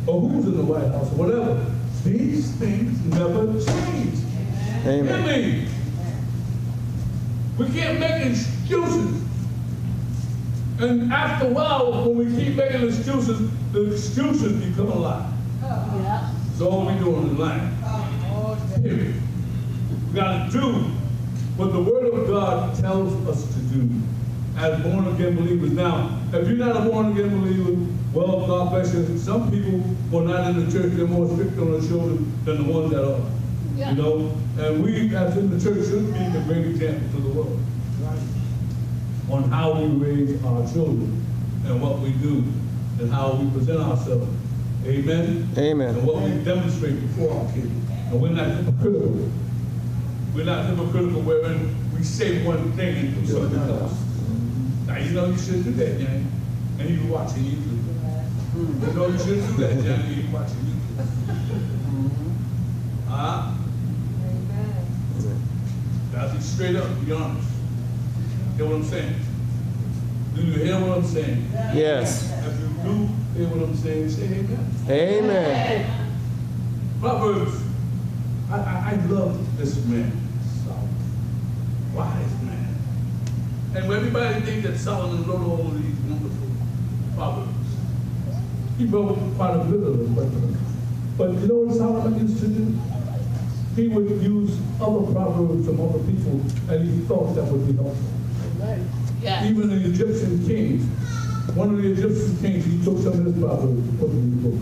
or who's in the White House or whatever. These things never change. Amen. Hear me? We can't make excuses. And after a while, when we keep making excuses, the excuses become a lie. Yeah. That's all we're doing is lying. Period. We got to do what the Word of God tells us to do as born-again believers. Now, if you're not a born-again believer, well, God bless you. Some people who are not in the church, they're more strict on their children than the ones that are. Yeah. You know? And we, as in the church, should be a great example to the world on how we raise our children and what we do and how we present ourselves. Amen? Amen. And what we demonstrate before our kids. And we're not hypocritical. We're not hypocritical wherein we say one thing and do something else. Now, you know you shouldn't do that, Johnny. And he's watching you do. You know you shouldn't do that, Johnny. He's watching you do. Gotta be straight up, be honest. Hear what I'm saying? Do you hear what I'm saying? Yes. If you do hear what I'm saying, say amen. Amen. Proverbs, I love this man, Solomon. Wise man. And when everybody thinks that Solomon wrote all of these wonderful Proverbs, he wrote quite a bit of them. But you know what Solomon used to do? He would use other proverbs from other people, and he thought that would be helpful. Yeah. Even the Egyptian kings, one of the Egyptian kings, he took some of his proverbs and put them in the book.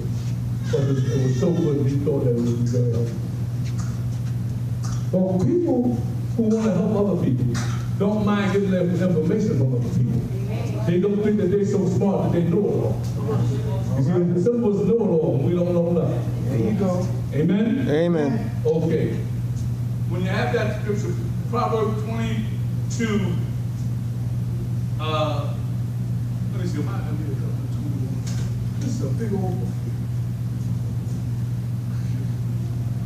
But it was so good, he thought that it would be very helpful. But people who want to help other people don't mind giving them information from other people. They don't think that they're so smart that they know it all. You see, some of us know it all, and we don't know nothing. There you go. Amen? Amen. Okay. When you have that scripture, Proverbs 22, let me see, I need a couple of 21. This is a big old book.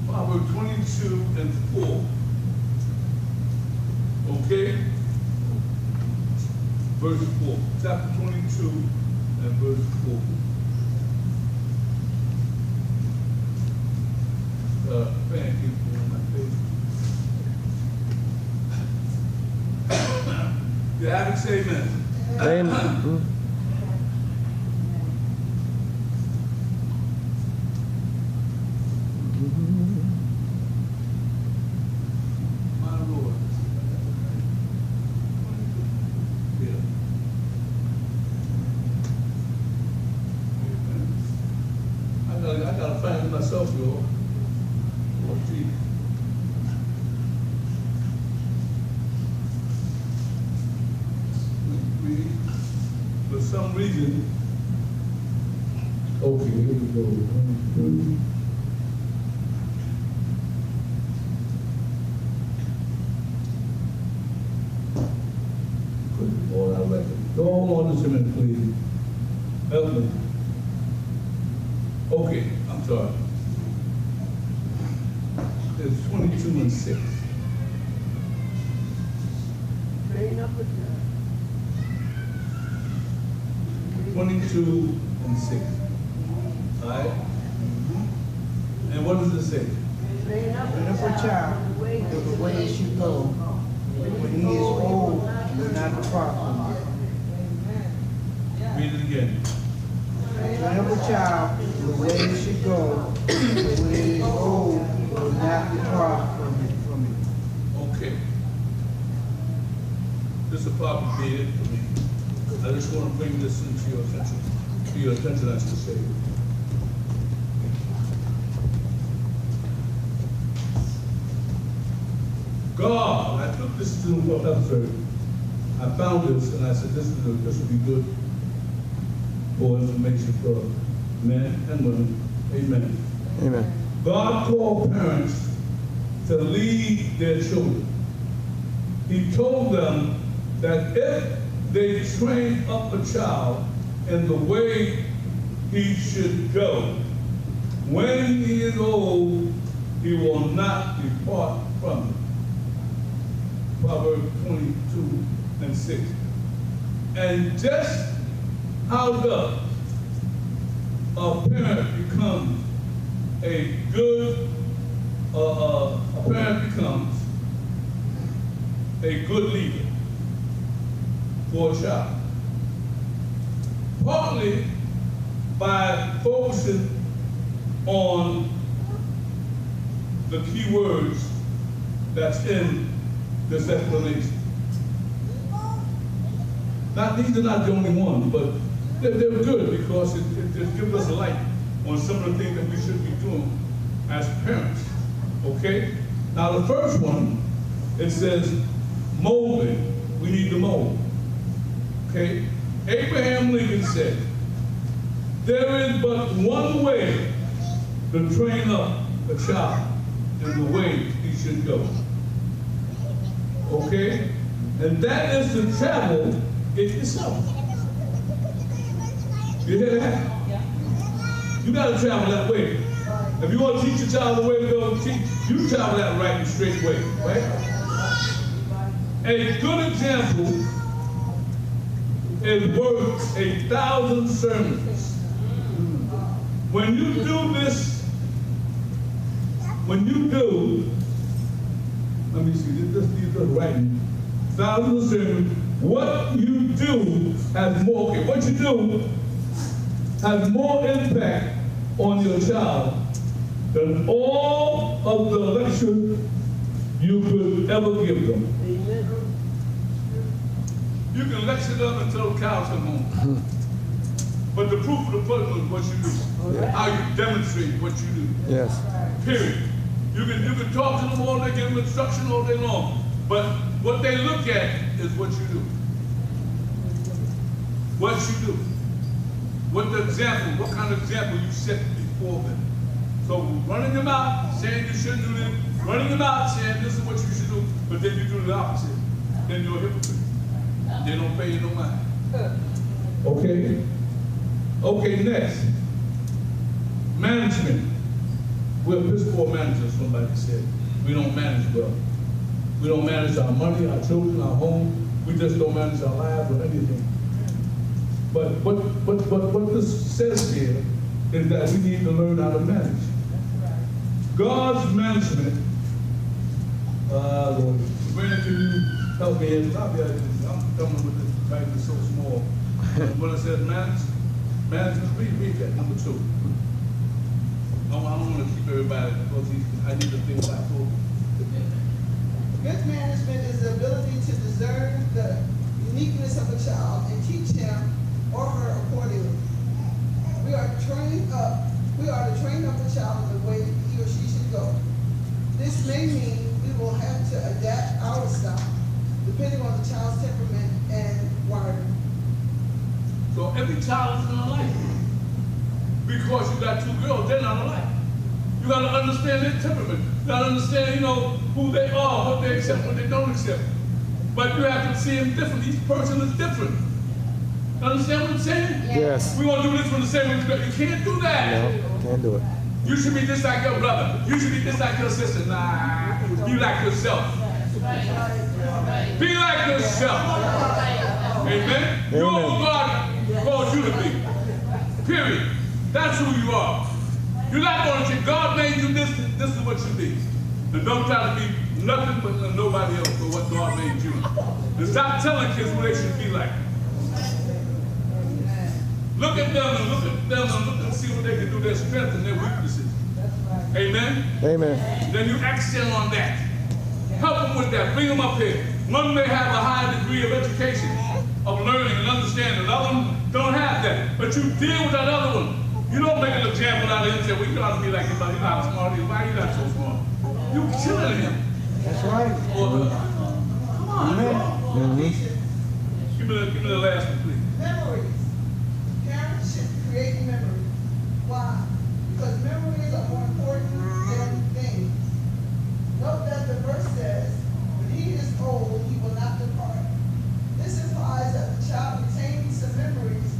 Proverbs 22 and 4. Okay? Verse 4. Chapter 22 and verse 4. Thank you for my face. You have it, say amen. Amen. My Lord. Yeah. Amen. I gotta find it myself, y'all. Oh, gee. For some reason, okay, here we go. Okay, I'm sorry. It's 22 and 6. Train up a child. 22 and 6. All right? And what does it say? Train up Train up a child in the way he should go. When he is old, he will not depart from it. Read it again. Train up a child in the way he should go. When he is old, he will not depart from it. Okay. This will probably be it for me. I just want to bring this into your attention. To your attention, I should say. God, I took this to what episode. I found this and I said this will be good for information for men and women. Amen. Amen. God called parents to lead their children. He told them that if they train up a child in the way he should go, when he is old, he will not depart from it. Proverbs 22 and 6. And just how does a parent become a good, a parent becomes a good leader for a child? Partly by focusing on the key words that's in this explanation. These are not the only ones, but they're good because it gives us a light on some of the things that we should be doing as parents, okay? Now the first one, it says molding. We need to mold, okay? Abraham Lincoln said, there is but one way to train up a child in the way he should go. Okay? And that is to travel it yourself. You hear that? Yeah. You got to travel that way. If you want to teach your child the way to go, you travel that right and straight way, right? A good example is worth 1,000 sermons. When you do this, let me see, this is writing. 1,000 sermons, what you do has more, okay, what you do has more impact on your child than all of the lecture you could ever give them. Amen. You can lecture them until the cows come home. But the proof of the pudding is what you do. Yeah. How you demonstrate what you do. Yes. Period. You can talk to them all day, give them instruction all day long. But what they look at is what you do. What you do. What kind of example you set before them. So running them out, saying you shouldn't do this, running them out, saying this is what you should do, but then you do the opposite. Then you're a hypocrite. They don't pay you no mind. Okay? Okay, next. Management. We're piss poor managers, somebody said. We don't manage well. We don't manage our money, our children, our home. We just don't manage our lives or anything. But what this says here is that we need to learn how to manage. God's management. Lord, Brandon, can you help me? I'm coming with this Bible is so small. When it says management, read that number 2. I don't want to keep everybody because I need to think about it. Good management is the ability to discern the uniqueness of a child and teach him or her accordingly. We are to train up a child in the way he or she should go. This may mean we will have to adapt our style depending on the child's temperament and wiring. So every child is not alike. Because you got 2 girls, they're not alike. You got to understand their temperament. You got to understand, who they are, what they accept, what they don't accept. But you have to see them different. Each person is different. Understand what I'm saying? Yes. We want to do this from the same way. You can't do that. No, can't do it. You should be just like your brother. You should be just like your sister. Nah, be like yourself. Be like yourself. Amen? You're who God called you to be. Period. That's who you are. You're not going to say, God made you this is what you be. And don't try to be nothing but nobody else for what God made you. And stop telling kids who they should be like. Look at them and look and see what they can do, their strengths and their weaknesses. Amen? Amen. Then you accent on that. Help them with that. Bring them up here. One may have a high degree of education, of learning and understanding. The other one don't have that. But you deal with that other one. You don't make an example out of him and say, well, you ought to be like him, but you're not smart. Why are you not so smart? You're killing him. That's right. Or come on. Amen. Give me the last one, please. Memories. Parents should create memories. Why? Because memories are more important than things. Note that the verse says, when he is old, he will not depart. This implies that the child retains some memories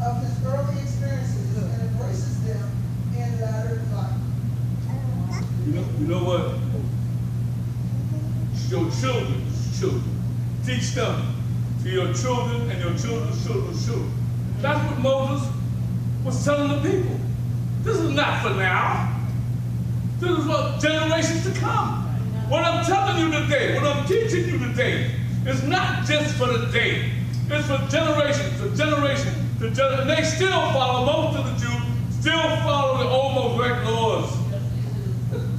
of his early experiences and embraces them in latter life. You know what? Your children's children. Teach them to your children and your children's children's children. That's what Moses was telling the people. This is not for now. This is for generations to come. What I'm telling you today, what I'm teaching you today, is not just for the day. It's for generations to generation to generation. And they still follow, most of the Jews still follow the old Mosaic laws.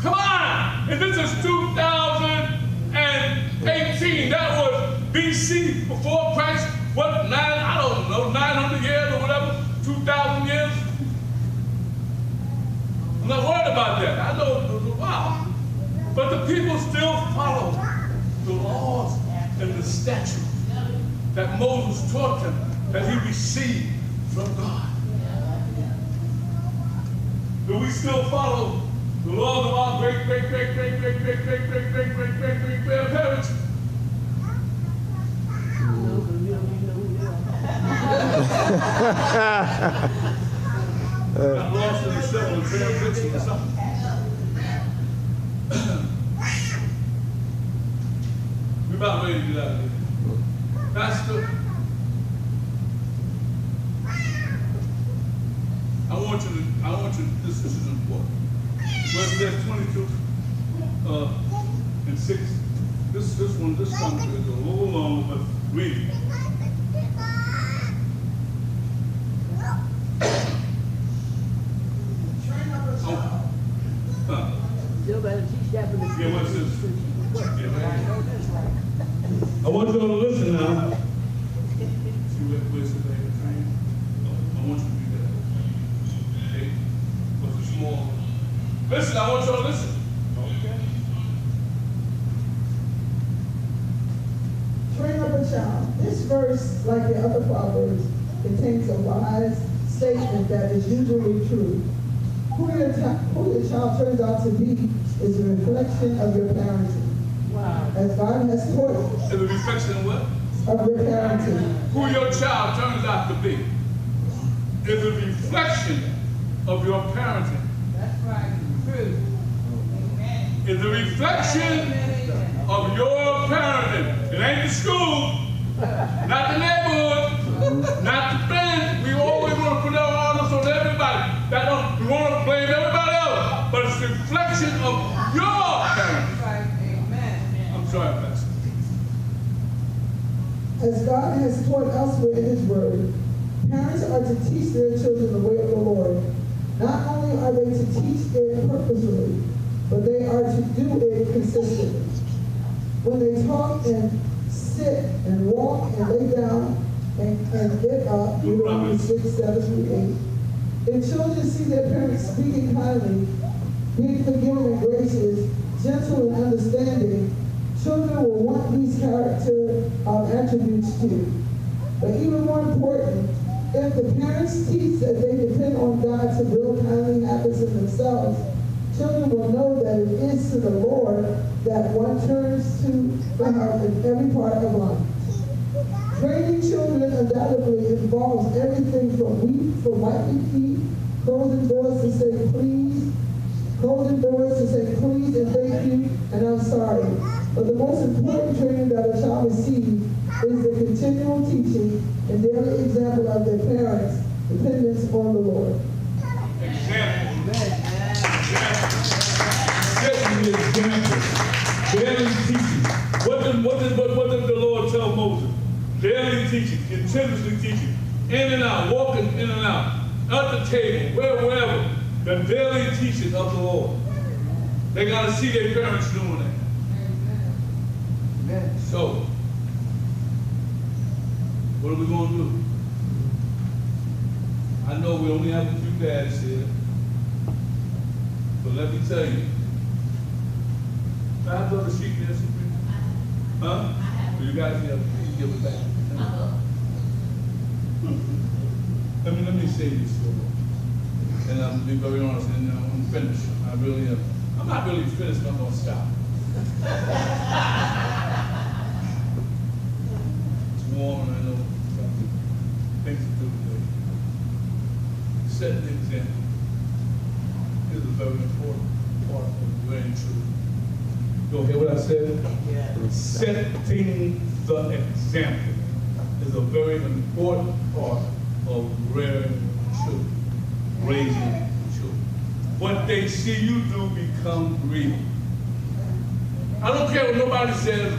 Come on! And this is 2018. That was BC, before Christ. What, I don't know, 900 years or whatever, 2,000 years? I'm not worried about that. I know, wow. But the people still follow the laws and the statutes that Moses taught them, that he received from God. Do we still follow the laws of our great-great-great-great-great-great-great-great-great-great-great-grandparents? Got lost in the shuffle of transition or something. We're about ready to get out of here. Pastor, I want you, this is important. Where it says 22 and 6. This comes a little long, but read it. Still better teach that for the Yeah, what's this? I want you all to listen now. See where's the baby train? I want you to do that. Okay? What's the small? Listen, I want you all to listen. Okay. Train up a child. This verse, like the other proverbs, contains a wise statement that is usually true. Who your child turns out to be is a reflection of your parenting. Wow. As God has taught It's a reflection of what? of your parenting. Who your child turns out to be is a reflection of your parenting. That's right. True. Amen. It's a reflection of your parenting. It ain't the school, not the neighborhood, not the friends. We always want to put our honors on everybody. We want to blame everybody else, but it's a reflection of your parenting. Right. Amen. I'm sorry, Pastor. As God has taught elsewhere in His Word, parents are to teach their children the way of the Lord. Not only are they to teach it purposefully, but they are to do it consistently. When they talk and sit and walk and lay down and get up, Deuteronomy 6, 7 through 8, if children see their parents speaking kindly, being forgiving and gracious, gentle and understanding, children will want these character attributes too. But even more important, if the parents teach that they depend on God to build kindly habits in themselves, children will know that it is to the Lord that one turns to for help in every part of life. Training children undoubtedly involves everything from wiping feet, closing doors to say please, and thank you, and I'm sorry. But the most important training that a child receives is the continual teaching and daily example of their parents' dependence on the Lord. Example. Daily teaching. What did the Lord tell Moses? Daily teaching, continuously teaching, in and out, walking in and out, at the table, wherever. The daily teaching of the Lord. They got to see their parents doing that. Amen. So, what are we going to do? I know we only have a few dads here, but let me tell you. I have the sheet there, huh? You guys have to give it back. Let me say this for you. And I'm going to be very honest, and I'm finished. I really am. I'm not really finished, but I'm going to stop. It's warm, and I know something. Things to do today. Setting the example is a very important part of wearing truth. You hear what I said? Yeah. Setting the example is a very important part of rearing children, raising children. What they see you do become real. I don't care what nobody says.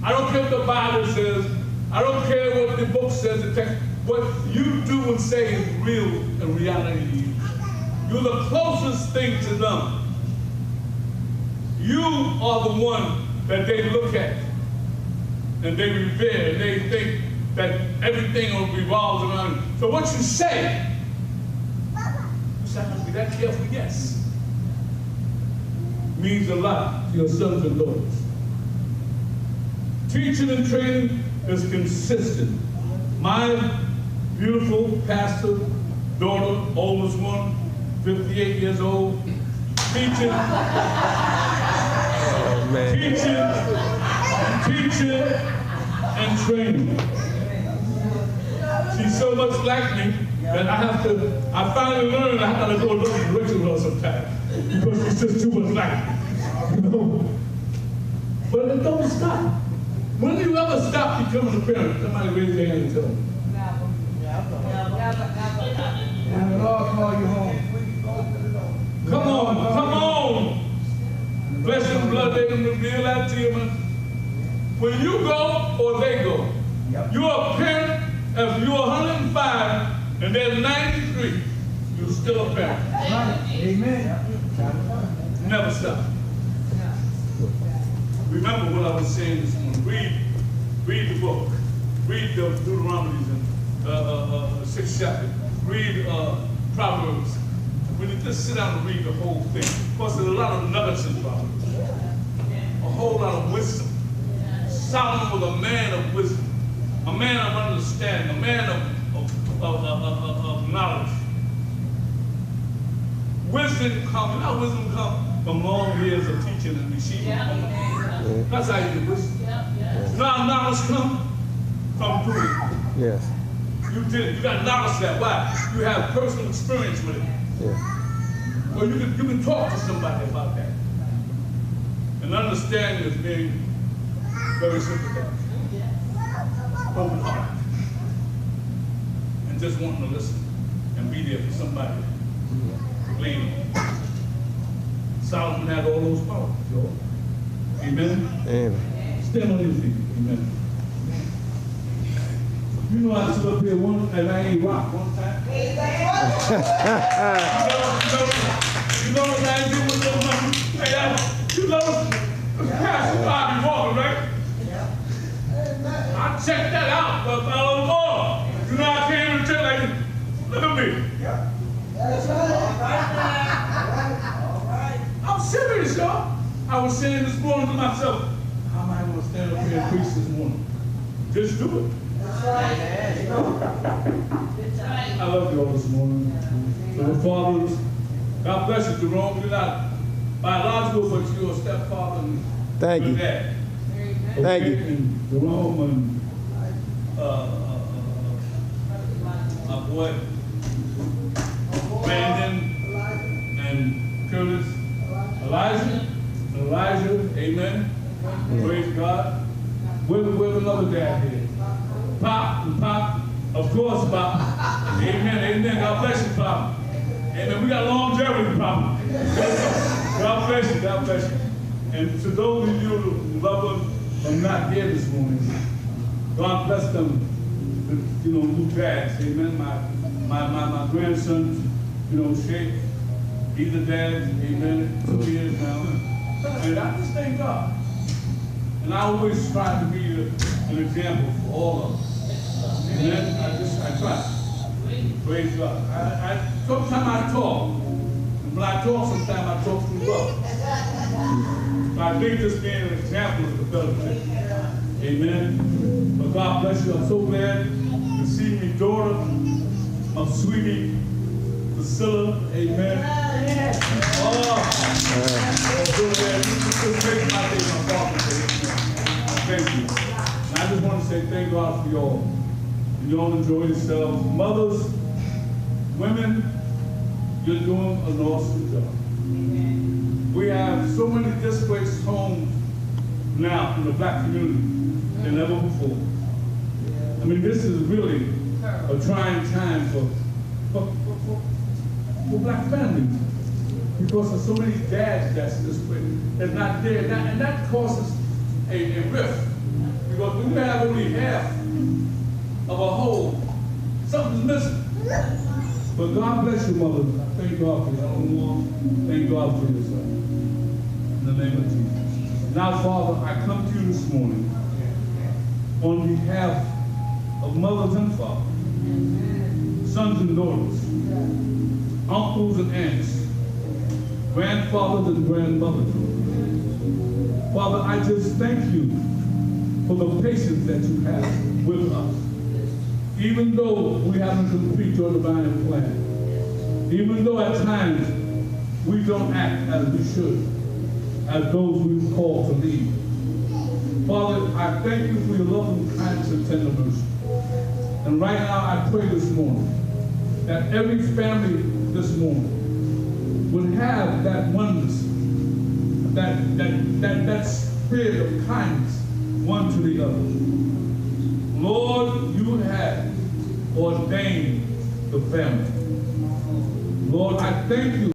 I don't care what the Bible says. I don't care what the book says. The text. What you do and say is real and reality to you. You're the closest thing to them. You are the one that they look at and they revere and they think that everything revolves around you. So what you say, you say, I'm going to be that careful, yes, means a lot to your sons and daughters. Teaching and training is consistent. My beautiful pastor daughter, oldest one, 58 years old, teaching, teaching and training. She's so much like me that I finally learned I have to go to the ritual sometimes because she's just too much like me, you know. But it don't stop. When do you ever stop becoming a parent? Somebody raise their hand and tell me. And the Lord call you home. Come on. Flesh and blood, they can reveal that to you, man. When you go or they go, you're a parent. If you're 105 and they're 93, you're still a parent. Amen. Never stop. Remember what I was saying this morning. Read the book. Read the Deuteronomy and 6th chapter. Read Proverbs. When you just sit down and read the whole thing, of course there's a lot of nuggets in Proverbs. A whole lot of wisdom. Solomon was a man of wisdom, a man of understanding, a man of knowledge. Wisdom comes from long years of teaching and receiving. That's how you get wisdom. You know how knowledge comes? From doing. Yes. You did it. You got knowledge of that. Why? You have personal experience with it. Yeah. Well, you can talk to somebody about that. And understanding is being very sympathetic, open heart, and just wanting to listen and be there for somebody to lean on. Solomon had all those powers, y'all. Amen? Amen. Stand on your feet. Amen. You know I stood up here and I ain't rock one time. You know what I do with those numbers? Hey, you know, Pastor Bobby walking, right? I checked that out, but I don't know. You know I came and tell like, look at me. I'm serious, y'all. I was saying this morning to myself, how am I going to stand up here and preach this morning? Just do it. I love you all this morning. To the fathers, God bless you, Jerome. You're not biological, but you're a stepfather and Thank you. dad. Thank you. And Jerome and my boy Brandon and Curtis, Elijah, amen. Praise God. Where's another dad here? Pop, of course, Pop. Amen. God bless you, Pop. Amen. We got longevity, Pop. God bless you. And to those of you who love us, I'm not here this morning. God bless them, new dads. Amen. My grandson, Sheikh, he's a dad. Amen. 2 years now. And I just thank God. And I always try to be an example for all of us. Amen. I try. Praise God. Sometimes I talk. And when I talk, sometimes I talk too rough. But I think this being an example of the fellowship. Amen. But God bless you. I'm so glad to see my daughter, my sweetie, Priscilla. Amen. Oh, I'm so glad. This makes my day, my father's day. Thank you. And I just want to say thank God for y'all. And y'all enjoy yourselves. Mothers, women, you're doing an awesome job. We have so many displaced homes now in the black community than ever before. I mean, this is really a trying time for black families because of so many dads that's displaced, that's not there, and that causes a rift because when we have only half of a whole, something's missing. But God bless you, mother. Thank God for your own mom. Thank God for your son. In the name of Jesus. Now, Father, I come to you this morning on behalf of mothers and fathers, sons and daughters, uncles and aunts, grandfathers and grandmothers. Father, I just thank you for the patience that you have with us. Even though we haven't completed your divine plan, even though at times we don't act as we should, as those we've called to lead. Father, I thank you for your loving kindness and tender mercy. And right now I pray this morning that every family this morning would have that oneness, that spirit of kindness one to the other. Lord, you have ordained the family. Lord, I thank you